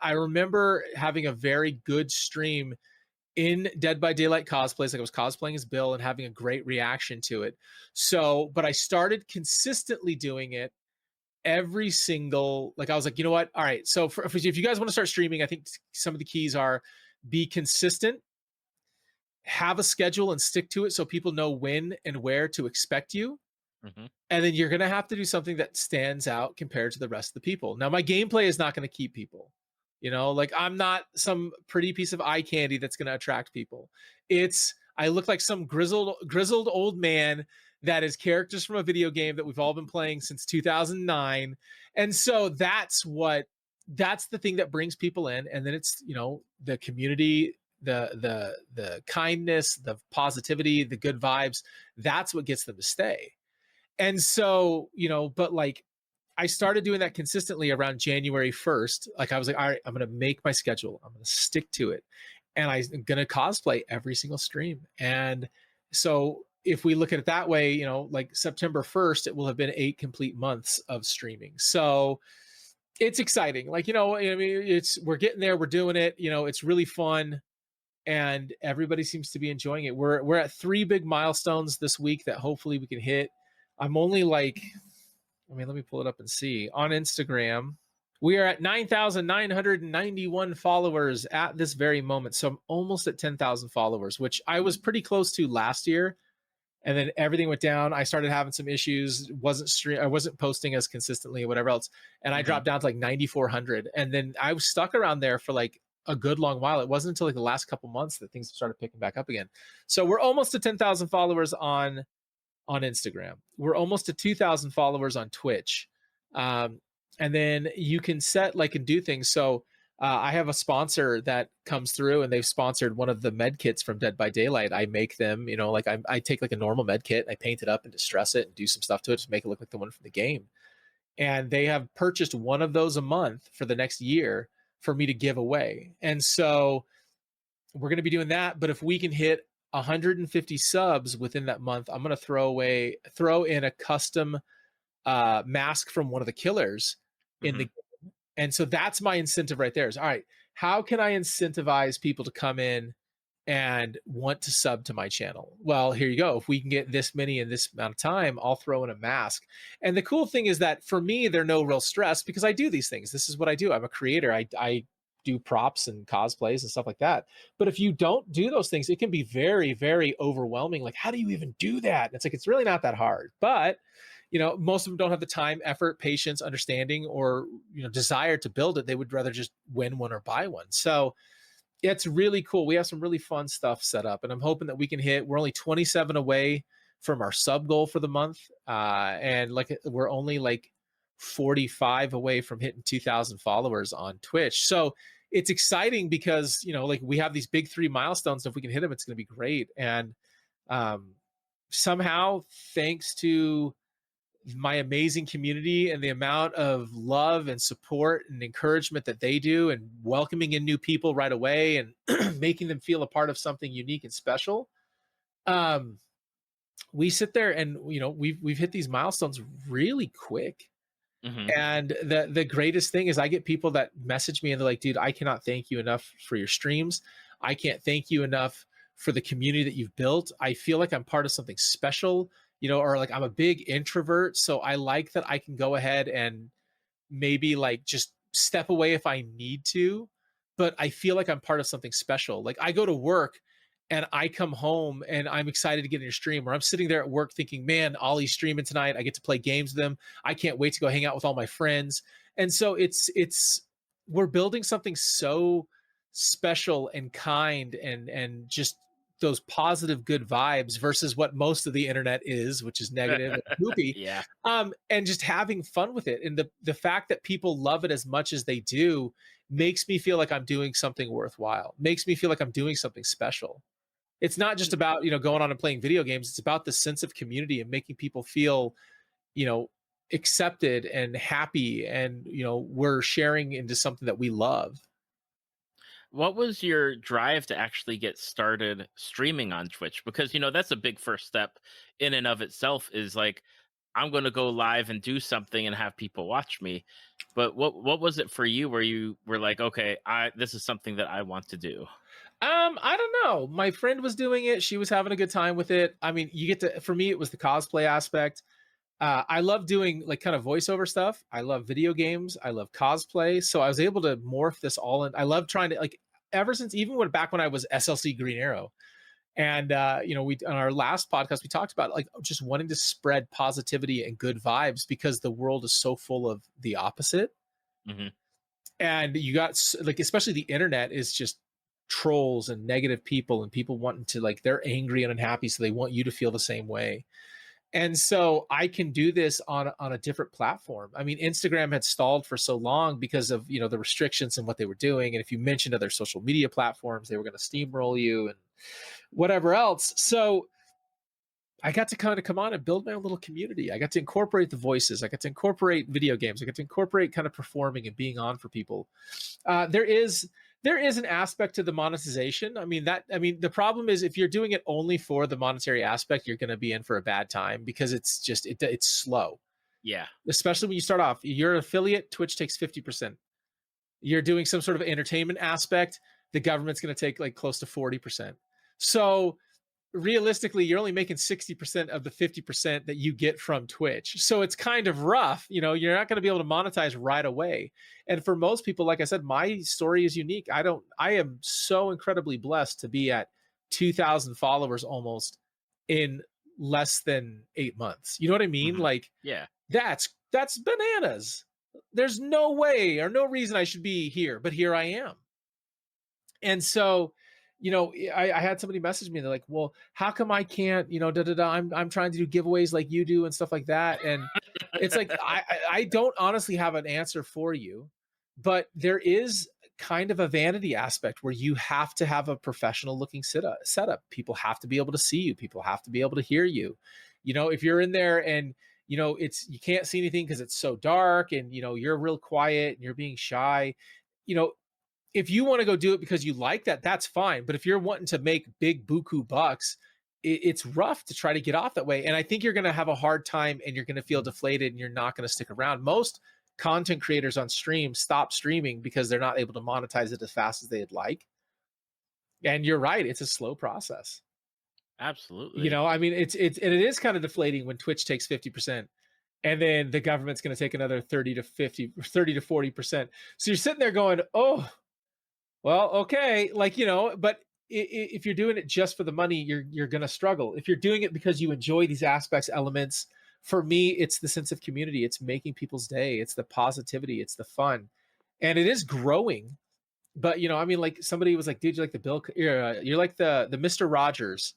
I remember having a very good stream in Dead by Daylight cosplays. Like I was cosplaying as Bill and having a great reaction to it. So, but I started consistently doing it every single, like I was like, you know what? All right. So if you guys want to start streaming, I think some of the keys are be consistent, have a schedule and stick to it so people know when and where to expect you. Hmm. And then you're going to have to do something that stands out compared to the rest of the people. Now, my gameplay is not going to keep people. You know, like I'm not some pretty piece of eye candy that's going to attract people. I look like some grizzled old man that is characters from a video game that we've all been playing since 2009. And so that's the thing that brings people in. And then it's, you know, the community, the kindness, the positivity, the good vibes. That's what gets them to stay. And so, you know, but like I started doing that consistently around January 1st. Like I was like, all right, I'm going to make my schedule. I'm going to stick to it. And I'm going to cosplay every single stream. And so if we look at it that way, you know, like September 1st, it will have been 8 complete months of streaming. So it's exciting. Like, you know, I mean, we're getting there, we're doing it, you know, it's really fun, and everybody seems to be enjoying it. We're at 3 big milestones this week that hopefully we can hit. I'm only like, I mean, let me pull it up and see. On Instagram, we are at 9,991 followers at this very moment. So I'm almost at 10,000 followers, which I was pretty close to last year. and then everything went down. I started having some issues. I wasn't posting as consistently, whatever else, and I Hmm. dropped down to like 9,400. And then I was stuck around there for like a good long while. It wasn't until like the last couple months that things started picking back up again. So we're almost to 10,000 followers on Instagram. We're almost to 2,000 followers on Twitch. Um, and then you can set like and do things. So I have a sponsor that comes through and they've sponsored one of the med kits from Dead by Daylight. I make them, like I take like a normal med kit, I paint it up and distress it and do some stuff to it to make it look like the one from the game. And they have purchased one of those a month for the next year for me to give away. And so we're going to be doing that. But if we can hit 150 subs within that month, I'm going to throw in a custom mask from one of the killers in Hmm. the. And so that's my incentive right there. Is all right. How can I incentivize people to come in and want to sub to my channel? Well, here you go. If we can get this many in this amount of time, I'll throw in a mask. And the cool thing is that for me, they're no real stress because I do these things. This is what I do. I'm a creator. I do props and cosplays and stuff like that. But if you don't do those things, it can be very, very overwhelming. Like, how do you even do that? And it's like, it's really not that hard. But most of them don't have the time, effort, patience, understanding, or desire to build it. They would rather just win one or buy one. So it's really cool. We have some really fun stuff set up, and I'm hoping that we can hit. We're only 27 away from our sub goal for the month, and like we're only like 45 away from hitting 2,000 followers on Twitch. So it's exciting because like we have these big three milestones. If we can hit them, it's going to be great. And um, somehow, thanks to my amazing community and the amount of love and support and encouragement that they do and welcoming in new people right away and making them feel a part of something unique and special, um we sit there and we've hit these milestones really quick. Hmm. And the greatest thing is I get people that message me and they're like, dude, I cannot thank you enough for your streams. I can't thank you enough for the community that you've built. I feel like I'm part of something special, or like I'm a big introvert. So I like that I can go ahead and maybe like just step away if I need to, but I feel like I'm part of something special. Like I go to work and I come home and I'm excited to get in your stream, or I'm sitting there at work thinking, man, Ollie's streaming tonight. I get to play games with them. I can't wait to go hang out with all my friends. And so it's we're building something so special and kind and just those positive good vibes versus what most of the internet is, which is negative and poopy. Yeah. And just having fun with it. And the fact that people love it as much as they do makes me feel like I'm doing something worthwhile, makes me feel like I'm doing something special. It's not just about, going on and playing video games. It's about the sense of community and making people feel, you know, accepted and happy. And, we're sharing into something that we love. What was your drive to actually get started streaming on Twitch? Because, that's a big first step in and of itself is like, I'm going to go live and do something and have people watch me. But what was it for you where you were like, okay, this is something that I want to do? I don't know. My friend was doing it. She was having a good time with it. I mean, for me, it was the cosplay aspect. I love doing like kind of voiceover stuff. I love video games. I love cosplay. So I was able to morph this all in. I love trying to like ever since even back when I was SLC Green Arrow. And we on our last podcast we talked about like just wanting to spread positivity and good vibes because the world is so full of the opposite. Hmm. And you got like especially the internet is just trolls and negative people and people wanting to like they're angry and unhappy so they want you to feel the same way. And so I can do this on a different platform. I mean, Instagram had stalled for so long because of the restrictions and what they were doing. And if you mentioned other social media platforms, they were going to steamroll you and whatever else. So I got to kind of come on and build my own little community. I got to incorporate the voices. I got to incorporate video games. I got to incorporate kind of performing and being on for people. There is an aspect to the monetization. The problem is if you're doing it only for the monetary aspect, you're going to be in for a bad time because it's slow. Yeah. Especially when you start off, you're an affiliate, Twitch takes 50%. You're doing some sort of entertainment aspect, the government's going to take like close to 40%. So realistically, you're only making 60% of the 50% that you get from Twitch. So it's kind of rough. You're not going to be able to monetize right away. And for most people, like I said, my story is unique. I am so incredibly blessed to be at 2,000 followers almost in less than 8 months. You know what I mean? Hmm. Like Yeah. that's bananas. There's no way or no reason I should be here, but here I am. And so, I had somebody message me. And they're like, "Well, how come I can't? Da da da. I'm trying to do giveaways like you do and stuff like that." And it's like I don't honestly have an answer for you, but there is kind of a vanity aspect where you have to have a professional looking setup. People have to be able to see you. People have to be able to hear you. If you're in there and it's you can't see anything because it's so dark and you're real quiet and you're being shy. You know, if you want to go do it because you like that, that's fine. But if you're wanting to make big buku bucks, it's rough to try to get off that way. And I think you're going to have a hard time and you're going to feel deflated and you're not going to stick around. Most content creators on stream stop streaming because they're not able to monetize it as fast as they'd like. And you're right, it's a slow process. Absolutely. I mean, it is kind of deflating when Twitch takes 50%. And then the government's going to take another 30 to 40%. So you're sitting there going, oh, well, okay, but if you're doing it just for the money, you're going to struggle. If you're doing it because you enjoy these aspects, elements, for me, it's the sense of community. It's making people's day. It's the positivity. It's the fun, and it is growing. But I mean, like somebody was like, "Dude, you like the Bill? You're like the Mister Rogers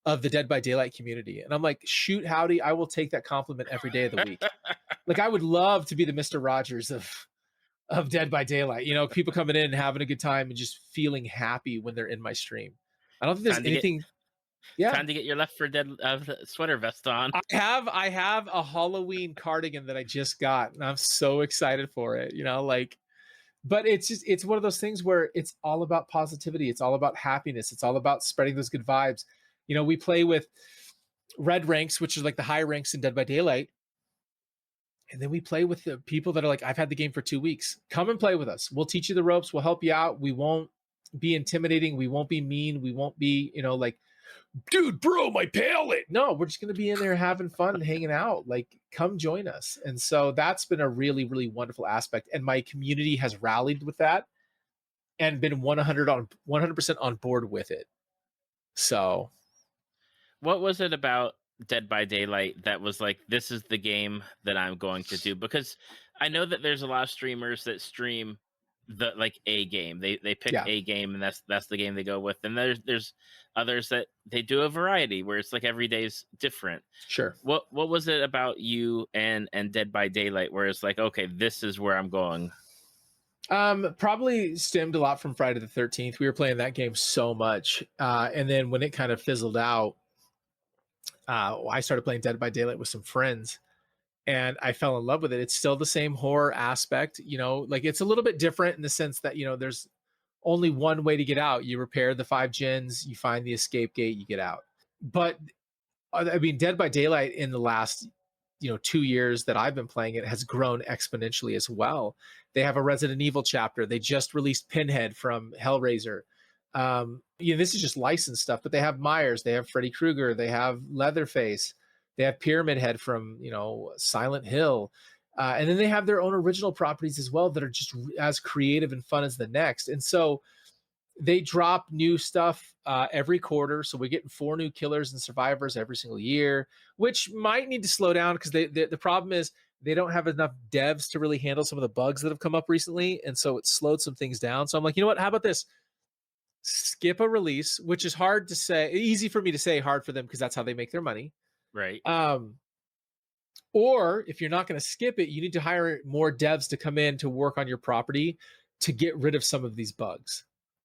of the Dead by Daylight community." And I'm like, "Shoot, howdy! I will take that compliment every day of the week." Like, I would love to be the Mister Rogers of Dead by Daylight. People coming in and having a good time and just feeling happy when they're in my stream. I don't think there's Time to anything. Yeah, time to get your Left 4 Dead sweater vest on. I have a Halloween cardigan that I just got, and I'm so excited for it. But it's one of those things where it's all about positivity. It's all about happiness. It's all about spreading those good vibes. We play with red ranks, which is like the high ranks in Dead by Daylight. And then we play with the people that are like, I've had the game for 2 weeks. Come and play with us. We'll teach you the ropes. We'll help you out. We won't be intimidating. We won't be mean. We won't be, like, dude, bro, my palate. No, we're just going to be in there having fun and hanging out. Like, come join us. And so that's been a really, really wonderful aspect. And my community has rallied with that and been 100% on board with it. So What was it about Dead by Daylight that was like, this is the game that I'm going to do? Because I know that there's a lot of streamers that stream a game. They pick yeah, a game and that's the game they go with. And there's others that they do a variety where it's like every day's different. sure. What was it about you and Dead by Daylight where it's like, okay, this is where I'm going? Probably stemmed a lot from Friday the 13th. We were playing that game so much. And then when it kind of fizzled out, I started playing Dead by Daylight with some friends and I fell in love with it. It's still the same horror aspect, like it's a little bit different in the sense that, there's only one way to get out. You repair the 5 gens, you find the escape gate, you get out. But I mean, Dead by Daylight in the last 2 years that I've been playing it has grown exponentially as well. They have a Resident Evil chapter. They just released Pinhead from Hellraiser. This is just licensed stuff, but they have Myers, they have Freddy Krueger, they have Leatherface, they have Pyramid Head from Silent Hill, and then they have their own original properties as well that are just as creative and fun as the next. And so they drop new stuff every quarter. So we're getting 4 new killers and survivors every single year, which might need to slow down because the problem is they don't have enough devs to really handle some of the bugs that have come up recently. And so it slowed some things down. So I'm like, you know what? How about this? Skip a release, which is hard to say, easy for me to say, hard for them because that's how they make their money. Right. Or if you're not going to skip it, you need to hire more devs to come in to work on your property to get rid of some of these bugs.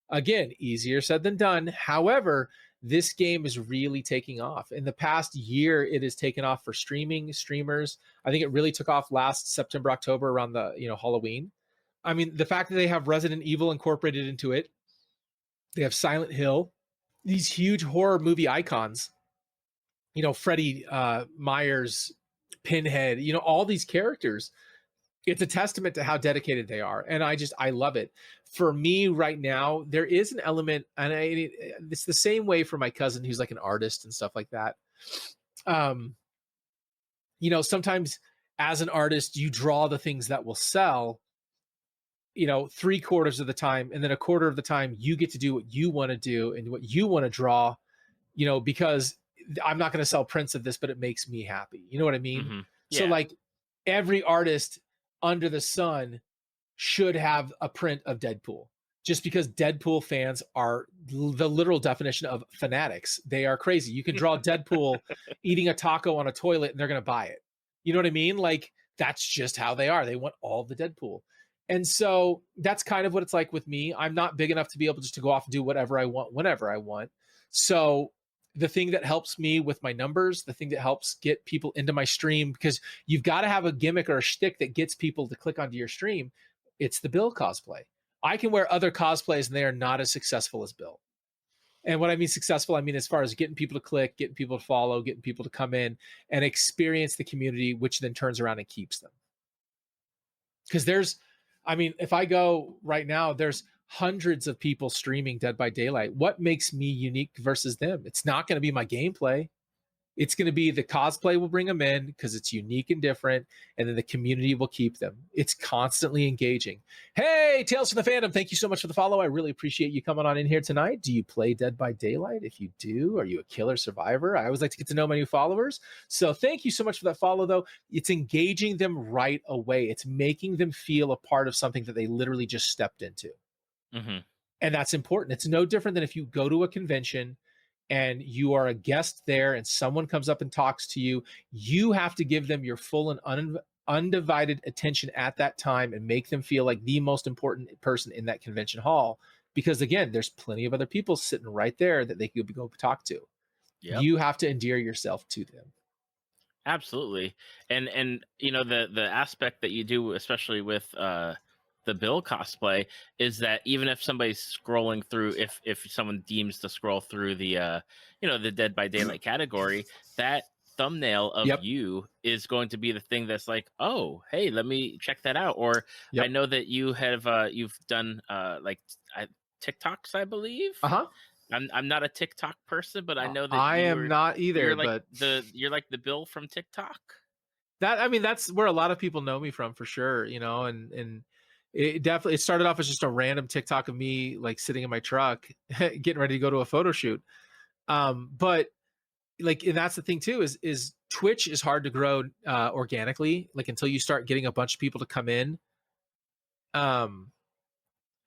Again, easier said than done. However, this game is really taking off. In the past year, it has taken off for streamers. I think it really took off last September, October around the Halloween. I mean, the fact that they have Resident Evil incorporated into it, they have Silent Hill, these huge horror movie icons, Freddy, Myers, Pinhead, all these characters. It's a testament to how dedicated they are. And I love it. For me right now, there is an element, and it's the same way for my cousin who's like an artist and stuff like that. Sometimes as an artist, you draw the things that will sell, 3/4 of the time. And then 1/4 of the time you get to do what you want to do and what you want to draw, because I'm not going to sell prints of this, but it makes me happy. You know what I mean? Hmm. So Yeah. like every artist under the sun should have a print of Deadpool, just because Deadpool fans are the literal definition of fanatics. They are crazy. You can draw Deadpool eating a taco on a toilet and they're going to buy it. You know what I mean? Like that's just how they are. They want all the Deadpool. And so that's kind of what it's like with me. I'm not big enough to be able just to go off and do whatever I want whenever I want. So the thing that helps me with my numbers, the thing that helps get people into my stream, because you've got to have a gimmick or a shtick that gets people to click onto your stream, it's the Bill cosplay. I can wear other cosplays and they are not as successful as Bill. And what I mean successful, I mean as far as getting people to click, getting people to follow, getting people to come in and experience the community, which then turns around and keeps them. Because if I go right now, there's hundreds of people streaming Dead by Daylight. What makes me unique versus them? It's not going to be my gameplay. It's going to be the cosplay will bring them in because it's unique and different, and then the community will keep them. It's constantly engaging. Hey, Tales from the Fandom, thank you so much for the follow. I really appreciate you coming on in here tonight. Do you play Dead by Daylight? If you do, are you a killer survivor? I always like to get to know my new followers. So thank you so much for that follow, though. It's engaging them right away. It's making them feel a part of something that they literally just stepped into. Hmm. And that's important. It's no different than if you go to a convention and you are a guest there and someone comes up and talks to you, you have to give them your full and undivided attention at that time and make them feel like the most important person in that convention hall. Because again, there's plenty of other people sitting right there that they could go talk to. Yep. You have to endear yourself to them. Absolutely. And the aspect that you do, especially with the Bill cosplay, is that even if somebody's scrolling through, if someone deems to scroll through the the Dead by Daylight category, that thumbnail of Yep. you is going to be the thing that's like, oh, hey, let me check that out. Or I Yep. know that you've done TikToks, I believe. Uh-huh. I'm not a TikTok person, but I know that I am not either, you're like the Bill from TikTok. that's where a lot of people know me from for sure, and it started off as just a random TikTok of me like sitting in my truck getting ready to go to a photo shoot. But like, and that's the thing too, is Twitch is hard to grow organically, like until you start getting a bunch of people to come in.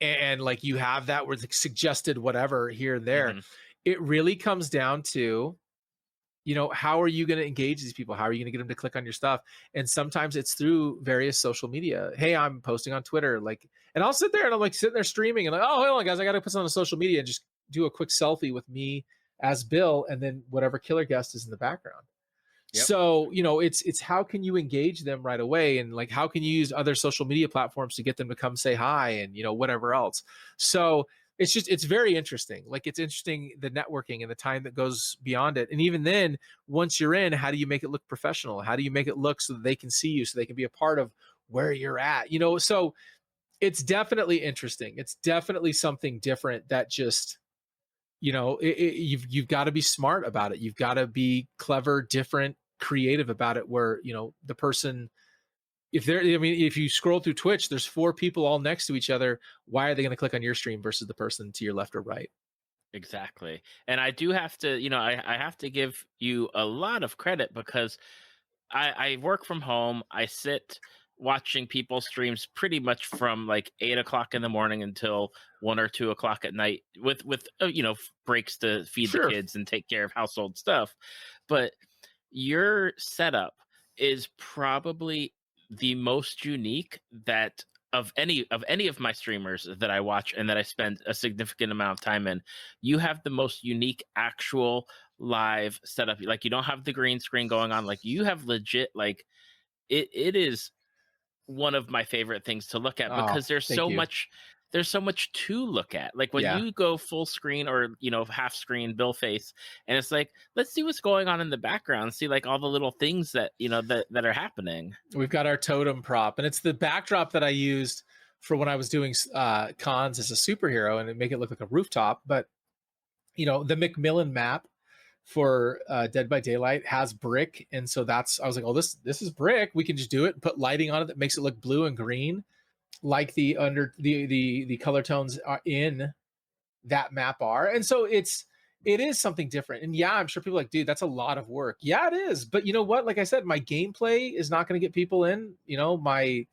And like you have that where it's suggested whatever here and there. Hmm. It really comes down to, how are you going to engage these people? How are you going to get them to click on your stuff? And sometimes it's through various social media. Hey, I'm posting on Twitter, like, and I'll sit there and I'm like sitting there streaming and like, oh, hold on, guys, I got to put something on social media and just do a quick selfie with me as Bill and then whatever killer guest is in the background. Yep. So, it's how can you engage them right away, and like how can you use other social media platforms to get them to come say hi and whatever else. So it's very interesting. Like it's interesting, the networking and the time that goes beyond it. And even then, once you're in, how do you make it look professional? How do you make it look so that they can see you, so they can be a part of where you're at? So it's definitely interesting. It's definitely something different that just you've got to be smart about it. You've got to be clever, different, creative about it, where the person, if you scroll through Twitch, there's 4 people all next to each other. Why are they going to click on your stream versus the person to your left or right? Exactly. And I do have to, I have to give you a lot of credit because I work from home. I sit watching people's streams pretty much from like 8 o'clock in the morning until 1 or 2 o'clock at night with breaks to feed Sure. the kids and take care of household stuff. But your setup is probably the most unique that of any of my streamers that I watch and that I spend a significant amount of time in. You have the most unique actual live setup. Like you don't have the green screen going on. Like you have legit, like it is one of my favorite things to look at because there's so much to look at. Like when you go full screen or half screen Bill face, and it's like, let's see what's going on in the background, see like all the little things that that are happening. We've got our totem prop, and it's the backdrop that I used for when I was doing cons as a superhero, and it make it look like a rooftop. But the Macmillan map for Dead by Daylight has brick, and so I was like, oh, this is brick. We can just do it and put lighting on it that makes it look blue and green, like the color tones are in that map are. And so it's it is something different. And yeah, I'm sure people are like, dude, that's a lot of work. Yeah, it is. But you know what? Like I said, my gameplay is not going to get people in. My,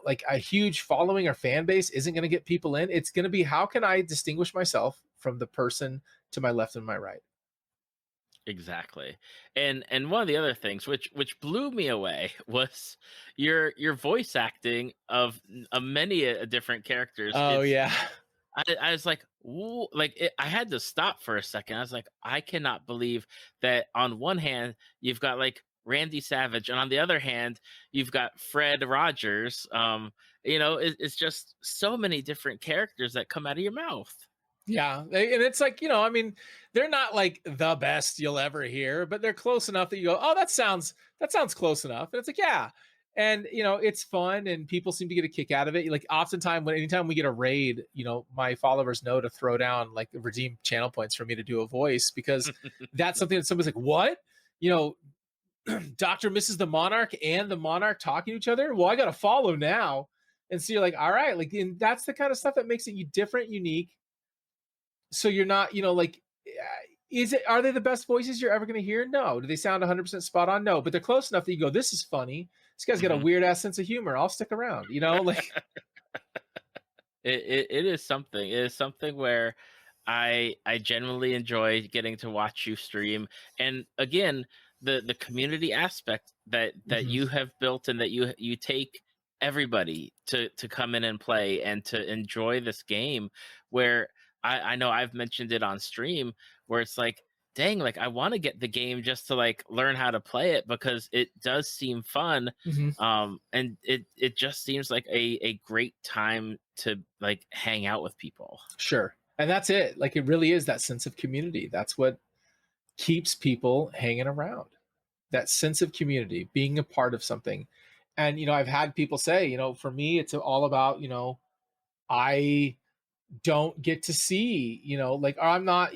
like a huge following or fan base isn't going to get people in. It's going to be, how can I distinguish myself from the person to my left and my right? Exactly. And one of the other things which blew me away was your voice acting of many different characters. Oh It's yeah. I was like, "Whoa," like I had to stop for a second. I was like, I cannot believe that on one hand you've got like Randy Savage, and on the other hand you've got Fred Rogers. It's just so many different characters that come out of your mouth. Yeah, and it's like, I mean, they're not like the best you'll ever hear, but they're close enough that you go, "Oh, that sounds close enough." And it's like, yeah. And it's fun and people seem to get a kick out of it. Like oftentimes anytime we get a raid, my followers know to throw down like redeem channel points for me to do a voice, because that's something that somebody's like, "What?" You know, Dr. Mrs. the Monarch and the Monarch talking to each other. Well, I got to follow now. And so you're like, "All right," like, and that's the kind of stuff that makes it you different, unique, so you're not, like, are they the best voices you're ever going to hear? No. Do they sound 100% spot on? No, but they're close enough that you go, this is funny. This guy's got a Mhm. weird ass sense of humor. I'll stick around, like. It is something. It is something where I genuinely enjoy getting to watch you stream. And again, the community aspect that Mhm. you have built, and that you take everybody to come in and play and to enjoy this game, where I know I've mentioned it on stream, where it's like, dang, like I want to get the game just to like learn how to play it, because it does seem fun. Mhm. And it just seems like a great time to like hang out with people. Sure. And that's it. Like, it really is that sense of community. That's what keeps people hanging around. That sense of community, being a part of something. And, I've had people say, for me, it's all about, I don't get to see, like, or I'm not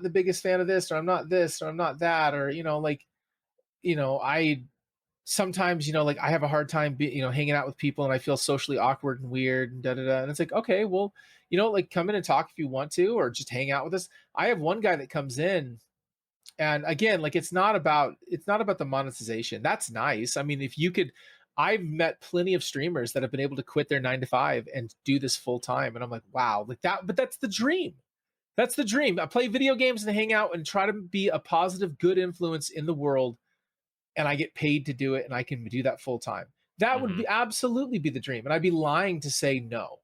the biggest fan of this, or I'm not this, or I'm not that, or, like, I sometimes, like, I have a hard time hanging out with people, and I feel socially awkward and weird and da da da. And it's like, okay, well, like, come in and talk if you want to, or just hang out with us. I have one guy that comes in, and again, like, it's not about the monetization. That's nice. I mean, if you could, I've met plenty of streamers that have been able to quit their 9 to 5 and do this full time, and I'm like, wow, like that. But that's the dream. That's the dream. I play video games and hang out and try to be a positive, good influence in the world, and I get paid to do it, and I can do that full time. That would Hmm. be absolutely be the dream, and I'd be lying to say no.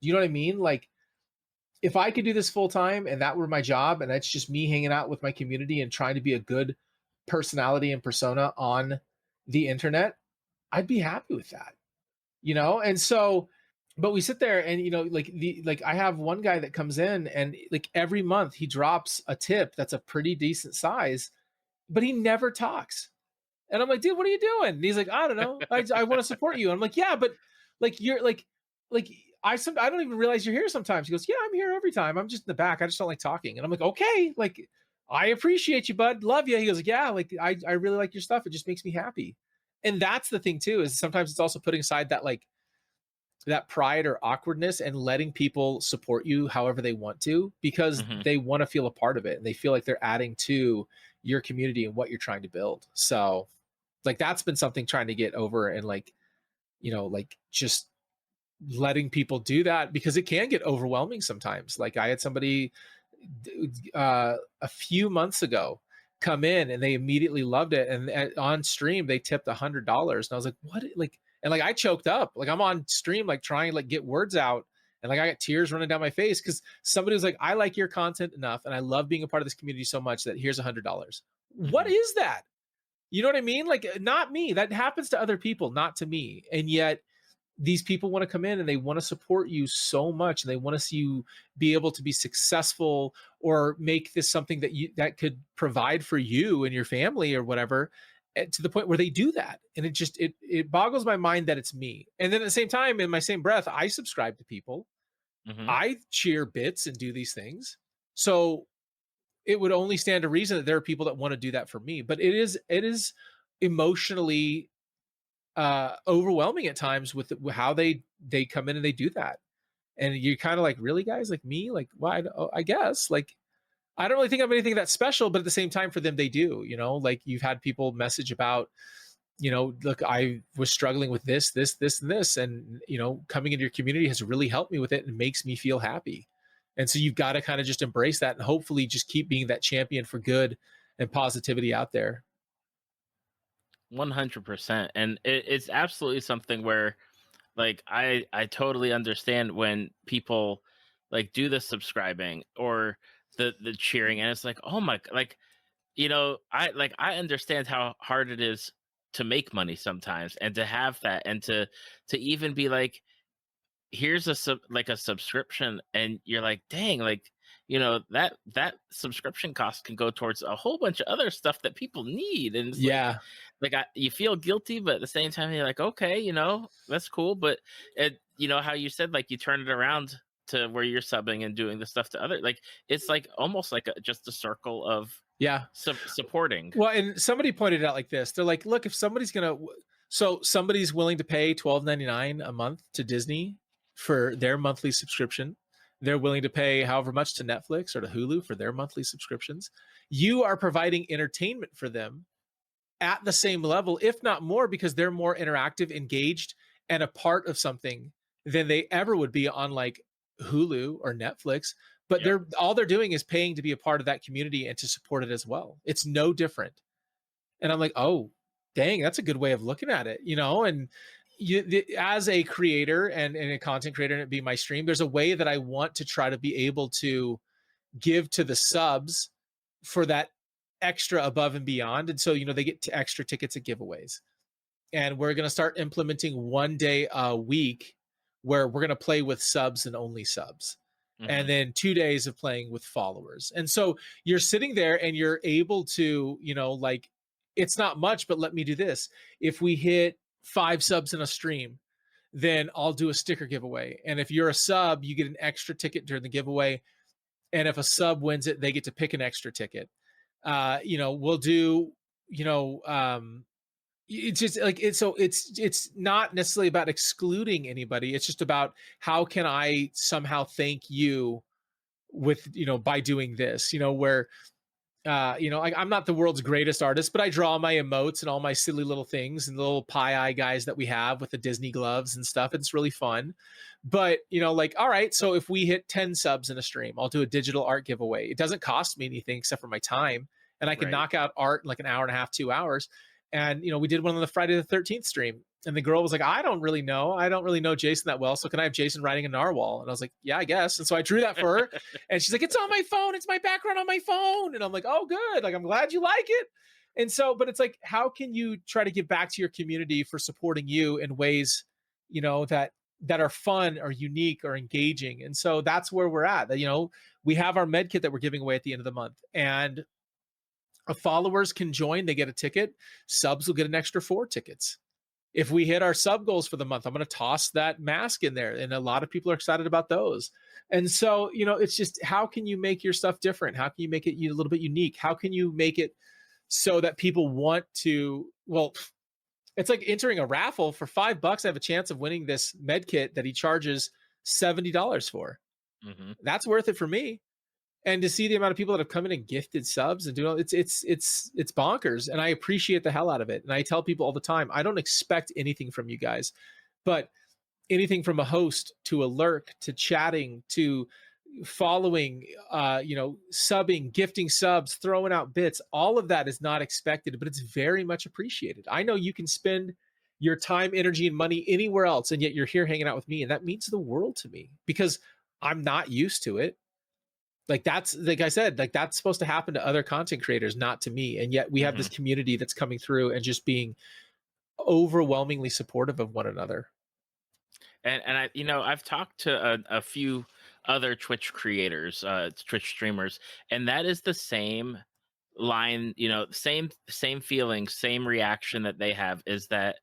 You know what I mean? Like, if I could do this full time and that were my job, and that's just me hanging out with my community and trying to be a good personality and persona on the internet, I'd be happy with that. And so, but we sit there and, like I have one guy that comes in, and like every month he drops a tip that's a pretty decent size, but he never talks. And I'm like, dude, what are you doing? And he's like, I don't know. I want to support you. And I'm like, yeah, but like, you're like I don't even realize you're here sometimes. He goes, yeah, I'm here every time. I'm just in the back. I just don't like talking. And I'm like, okay, like, I appreciate you, bud. Love you. He goes, yeah, like, I really like your stuff. It just makes me happy. And that's the thing too, is sometimes it's also putting aside that, like, that pride or awkwardness, and letting people support you however they want to, because Hmm. they want to feel a part of it, and they feel like they're adding to your community and what you're trying to build. So, like, that's been something trying to get over, and like, like, just letting people do that, because it can get overwhelming sometimes. Like, I had somebody a few months ago come in, and they immediately loved it, and on stream they tipped $100, and I was like, what, like, and like, I choked up, like, I'm on stream, like, trying to like get words out, and like, I got tears running down my face, because somebody was like, I like your content enough, and I love being a part of this community so much that here's $100. What Hmm. is that? You know what I mean? Like, not me. That happens to other people, not to me. And yet these people want to come in and they want to support you so much, and they want to see you be able to be successful, or make this something that could provide for you and your family or whatever, to the point where they do that. And it boggles my mind that it's me. And then at the same time, in my same breath, I subscribe to people. Hmm. I cheer bits and do these things. So it would only stand to reason that there are people that want to do that for me. But it is emotionally overwhelming at times with how they come in and they do that. And you're kind of like, really, guys, like me, like, why? Oh, I guess, like, I don't really think I'm anything that special, but at the same time, for them, they do. Like you've had people message about, look, I was struggling with this, and this, and coming into your community has really helped me with it and makes me feel happy. And so you've got to kind of just embrace that and hopefully just keep being that champion for good and positivity out there. 100%. And it's absolutely something where, like, I totally understand when people like do the subscribing or the cheering, and it's like, oh my, like, I understand how hard it is to make money sometimes, and to have that, and to even be like, here's a subscription, and you're like, dang, like, that subscription cost can go towards a whole bunch of other stuff that people need. And it's Yeah. like you feel guilty, but at the same time you're like, okay, that's cool. But how you said, like, you turn it around to where you're subbing and doing the stuff to other, like, it's like almost like just a circle of Yeah. supporting. Well, and somebody pointed out like this. They're like, look, if somebody's willing to pay $12.99 a month to Disney for their monthly subscription. They're willing to pay however much to Netflix or to Hulu for their monthly subscriptions. You are providing entertainment for them at the same level, if not more, because they're more interactive, engaged, and a part of something than they ever would be on like Hulu or Netflix. But Yep. they're doing is paying to be a part of that community and to support it as well. It's no different. And I'm like, oh, dang, that's a good way of looking at it, And as a creator and a content creator, and it be my stream, there's a way that I want to try to be able to give to the subs for that extra above and beyond. And so, they get extra tickets at giveaways. And we're going to start implementing 1 day a week where we're going to play with subs and only subs. Hmm. And then 2 days of playing with followers. And so you're sitting there and you're able to, like, it's not much, but let me do this. If we hit 5 subs in a stream, then I'll do a sticker giveaway. And if you're a sub, you get an extra ticket during the giveaway. And if a sub wins it, they get to pick an extra ticket. We'll do, it's just like it's not necessarily about excluding anybody. It's just about how can I somehow thank you with, by doing this, where I'm not the world's greatest artist, but I draw my emotes and all my silly little things and the little pie eye guys that we have with the Disney gloves and stuff. It's really fun. But, like, all right, so if we hit 10 subs in a stream, I'll do a digital art giveaway. It doesn't cost me anything except for my time. And I can Right. knock out art in like an hour and a half, 2 hours. And, we did one on the Friday the 13th stream. And the girl was like, I don't really know Jason that well. So can I have Jason riding a narwhal? And I was like, yeah, I guess. And so I drew that for her. And she's like, it's on my phone. It's my background on my phone. And I'm like, oh, good. Like, I'm glad you like it. And so, but it's like, how can you try to give back to your community for supporting you in ways, that are fun or unique or engaging? And so that's where we're at. We have our med kit that we're giving away at the end of the month. And followers can join, they get a ticket. Subs will get an extra 4 tickets. If we hit our sub goals for the month, I'm going to toss that mask in there. And a lot of people are excited about those. And so, it's just, how can you make your stuff different? How can you make it a little bit unique? How can you make it so that people want to, well, it's like entering a raffle. For $5, I have a chance of winning this med kit that he charges $70 for. Hmm. That's worth it for me. And to see the amount of people that have come in and gifted subs and doing it's bonkers. And I appreciate the hell out of it. And I tell people all the time, I don't expect anything from you guys, but anything from a host to a lurk to chatting to following, subbing, gifting subs, throwing out bits, all of that is not expected, but it's very much appreciated. I know you can spend your time, energy, and money anywhere else, and yet you're here hanging out with me. And that means the world to me because I'm not used to it. Like, that's, like I said, like, that's supposed to happen to other content creators, not to me. And yet we have Hmm. this community that's coming through and just being overwhelmingly supportive of one another. And I've talked to a few other Twitch creators, Twitch streamers, and that is the same line, same feeling, same reaction that they have, is that,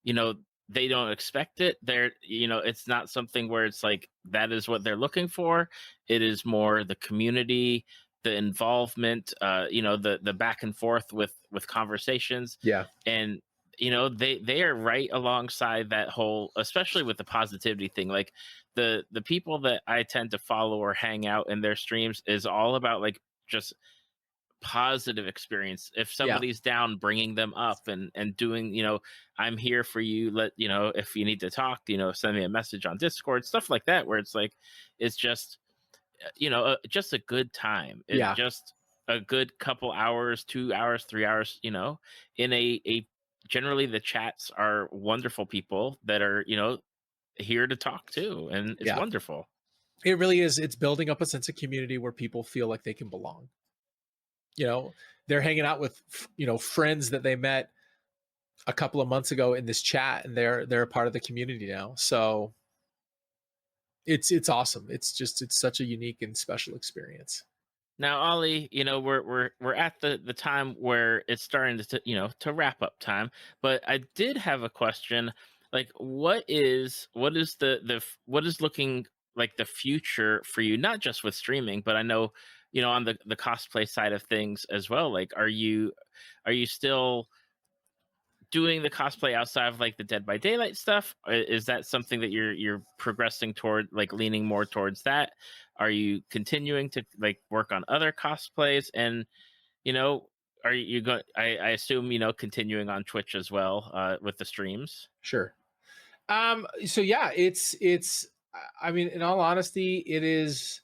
you know, they don't expect it. It's not something where it's like that is what they're looking for. It is more the community, the involvement, the back and forth with conversations. Yeah. And they are right alongside that whole, especially with the positivity thing. Like, the people that I tend to follow or hang out in their streams is all about, like, just positive experience. If Yeah. somebody's down, bringing them up and doing, I'm here for you. Let if you need to talk, send me a message on Discord, stuff like that, where it's like it's just just a good time. It Yeah. just a good couple hours, 2 hours, 3 hours. In a generally the chats are wonderful people that are here to talk too, and it's Yeah. wonderful. It really is. It's building up a sense of community where people feel like they can belong. You know, they're hanging out with friends that they met a couple of months ago in this chat, and they're a part of the community now. So it's awesome. It's such a unique and special experience. Now, Ollie, we're at the time where it's starting to wrap up time. But I did have a question. Like, what is looking like the future for you? Not just with streaming, but I know on the cosplay side of things as well. Like, are you still doing the cosplay outside of like the Dead by Daylight stuff? Is that something that you're progressing toward, like leaning more towards that? Are you continuing to like work on other cosplays? And you know, are you going? I assume continuing on Twitch as well with the streams. Sure. So yeah, it's I mean, in all honesty, it is.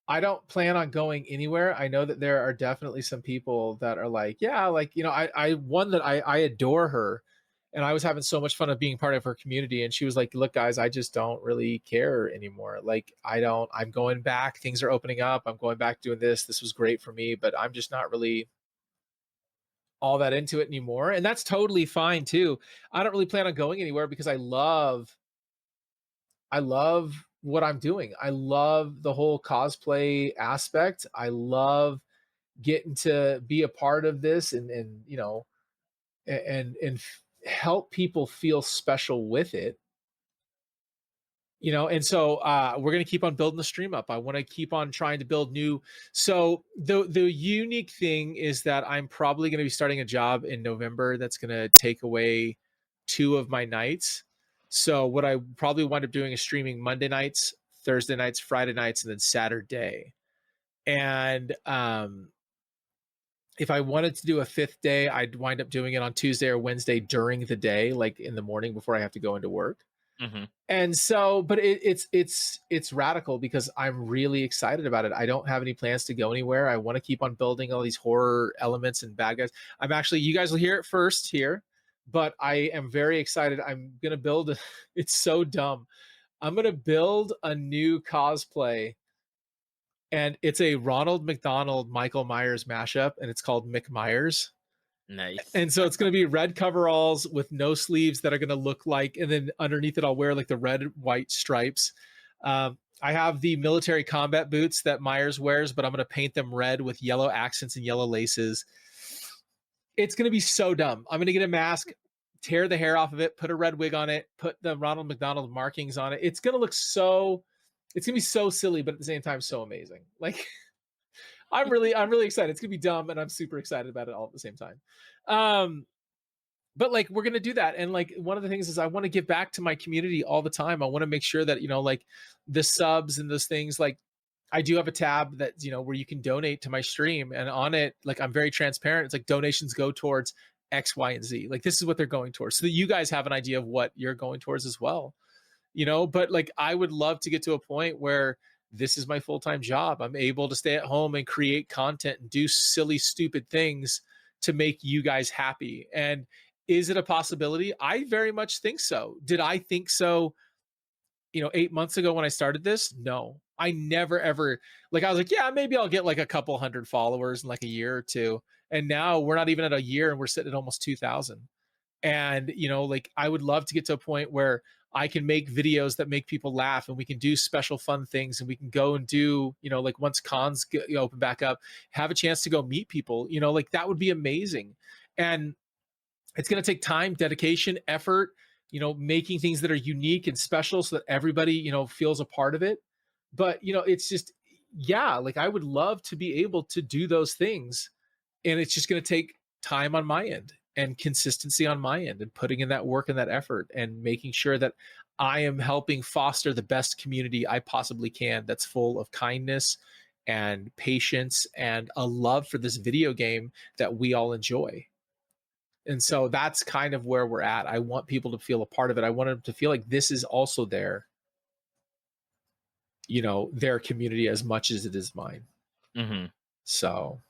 I don't plan on going anywhere. I know that there are definitely some people that are like, yeah, like, I one that I adore her, and I was having so much fun of being part of her community. And she was like, look, guys, I just don't really care anymore. Like, I'm going back. Things are opening up. I'm going back doing this. This was great for me, but I'm just not really all that into it anymore. And that's totally fine too. I don't really plan on going anywhere because I love what I'm doing. I love the whole cosplay aspect. I love getting to be a part of this and help people feel special with it. And so we're going to keep on building the stream up. I want to keep on trying to build new. So the unique thing is that I'm probably going to be starting a job in November that's going to take away 2 of my nights. So what I probably wind up doing is streaming Monday nights, Thursday nights, Friday nights, and then Saturday. And if I wanted to do a 5th day, I'd wind up doing it on Tuesday or Wednesday during the day, like in the morning before I have to go into work. Hmm. And so, but it's radical because I'm really excited about it. I don't have any plans to go anywhere. I want to keep on building all these horror elements and bad guys. I'm actually, you guys will hear it first here, but I am very excited. I'm gonna build. It's so dumb. I'm gonna build a new cosplay, and it's a Ronald McDonald Michael Myers mashup, and it's called Mick Myers. Nice. And so it's going to be red coveralls with no sleeves that are going to look like, and then underneath it, I'll wear like the red, white stripes. I have the military combat boots that Myers wears, but I'm going to paint them red with yellow accents and yellow laces. It's going to be so dumb. I'm going to get a mask, tear the hair off of it, put a red wig on it, put the Ronald McDonald markings on it. It's going to look it's going to be so silly, but at the same time, so amazing. Like, I'm really excited. It's gonna be dumb, and I'm super excited about it all at the same time. But like, we're gonna do that, and like, one of the things is I want to give back to my community all the time. I want to make sure that like the subs and those things. Like, I do have a tab that where you can donate to my stream, and on it, like, I'm very transparent. It's like donations go towards X, Y, and Z. Like, this is what they're going towards, so that you guys have an idea of what you're going towards as well. But like, I would love to get to a point where this is my full-time job. I'm able to stay at home and create content and do silly, stupid things to make you guys happy. And is it a possibility? I very much think so. Did I think so, 8 months ago when I started this? No, I never, ever, like, I was like, yeah, maybe I'll get like a couple hundred followers in like a year or two. And now we're not even at a year and we're sitting at almost 2,000. And like, I would love to get to a point where I can make videos that make people laugh, and we can do special fun things, and we can go and do like, once cons open back up, have a chance to go meet people. Like, that would be amazing. And it's going to take time, dedication, effort, making things that are unique and special so that everybody feels a part of it. But it's just, yeah, like, I would love to be able to do those things, and it's just going to take time on my end and consistency on my end, and putting in that work and that effort, and making sure that I am helping foster the best community I possibly can, that's full of kindness and patience and a love for this video game that we all enjoy. And so that's kind of where we're at. I want people to feel a part of it. I want them to feel like this is also their, their community as much as it is mine. Mm-hmm. So,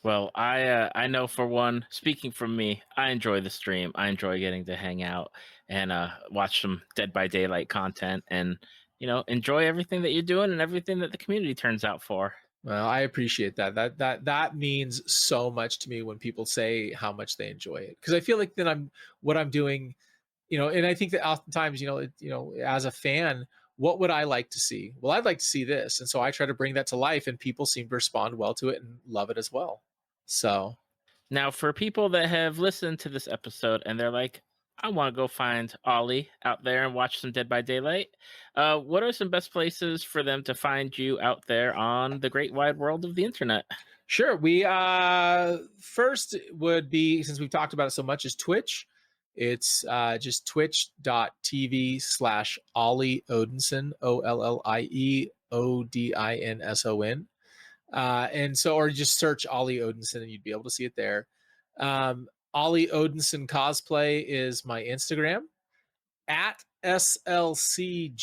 well, I know for one, speaking from me, I enjoy the stream. I enjoy getting to hang out and watch some Dead by Daylight content, and enjoy everything that you're doing and everything that the community turns out for. Well, I appreciate that. That means so much to me when people say how much they enjoy it, because I feel like then what I'm doing, and I think that oftentimes, as a fan, what would I like to see? Well, I'd like to see this, and so I try to bring that to life, and people seem to respond well to it and love it as well. So now, for people that have listened to this episode and they're like, I want to go find Ollie out there and watch some Dead by Daylight, what are some best places for them to find you out there on the great wide world of the internet? Sure. We first would be, since we've talked about it so much, is Twitch. It's just twitch.tv/Ollie Odinson, OLLIE ODINSON. And so, or just search Ollie Odinson and you'd be able to see it there. Ollie Odinson Cosplay is my Instagram. At SLCGA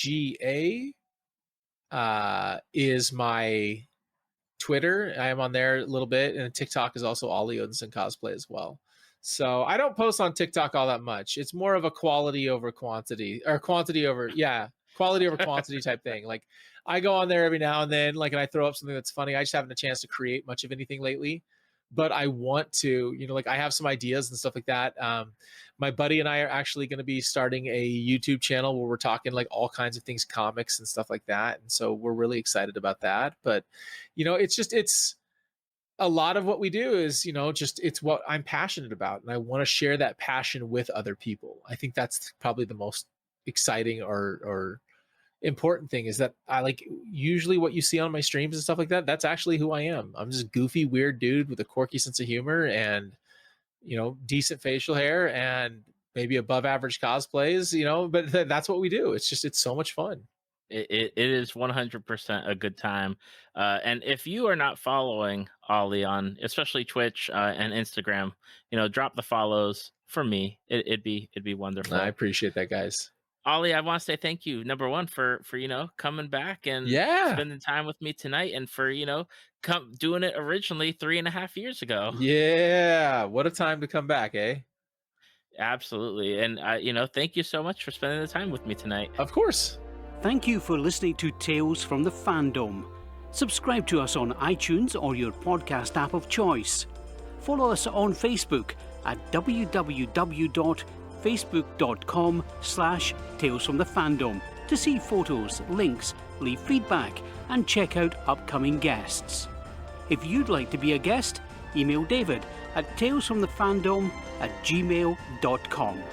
is my Twitter. I am on there a little bit, and TikTok is also Ollie Odinson Cosplay as well. So I don't post on TikTok all that much. It's more of a quality over quantity, or quality over quantity type thing. Like, I go on there every now and then, and I throw up something that's funny. I just haven't had a chance to create much of anything lately, but I want to, I have some ideas and stuff like that. My buddy and I are actually going to be starting a YouTube channel where we're talking all kinds of things, comics and stuff like that. And so we're really excited about that. But, it's a lot of what we do is, it's what I'm passionate about. And I want to share that passion with other people. I think that's probably the most exciting or important thing, is that I usually what you see on my streams and stuff like that, that's actually who I am. I'm just a goofy, weird dude with a quirky sense of humor and, decent facial hair and maybe above average cosplays, but that's what we do. It's so much fun. It is 100% a good time. And if you are not following Ollie on especially Twitch and Instagram, drop the follows for me. It'd be wonderful. I appreciate that, guys. Ollie, I want to say thank you, number one, for coming back and spending time with me tonight, and for doing it originally 3.5 years ago. Yeah, what a time to come back, eh? Absolutely. And thank you so much for spending the time with me tonight. Of course. Thank you for listening to Tales from the Fandom. Subscribe to us on iTunes or your podcast app of choice. Follow us on Facebook at www.facebook.com/talesfromthefandom to see photos, links, leave feedback, and check out upcoming guests. If you'd like to be a guest, email David at talesfromthefandom@gmail.com.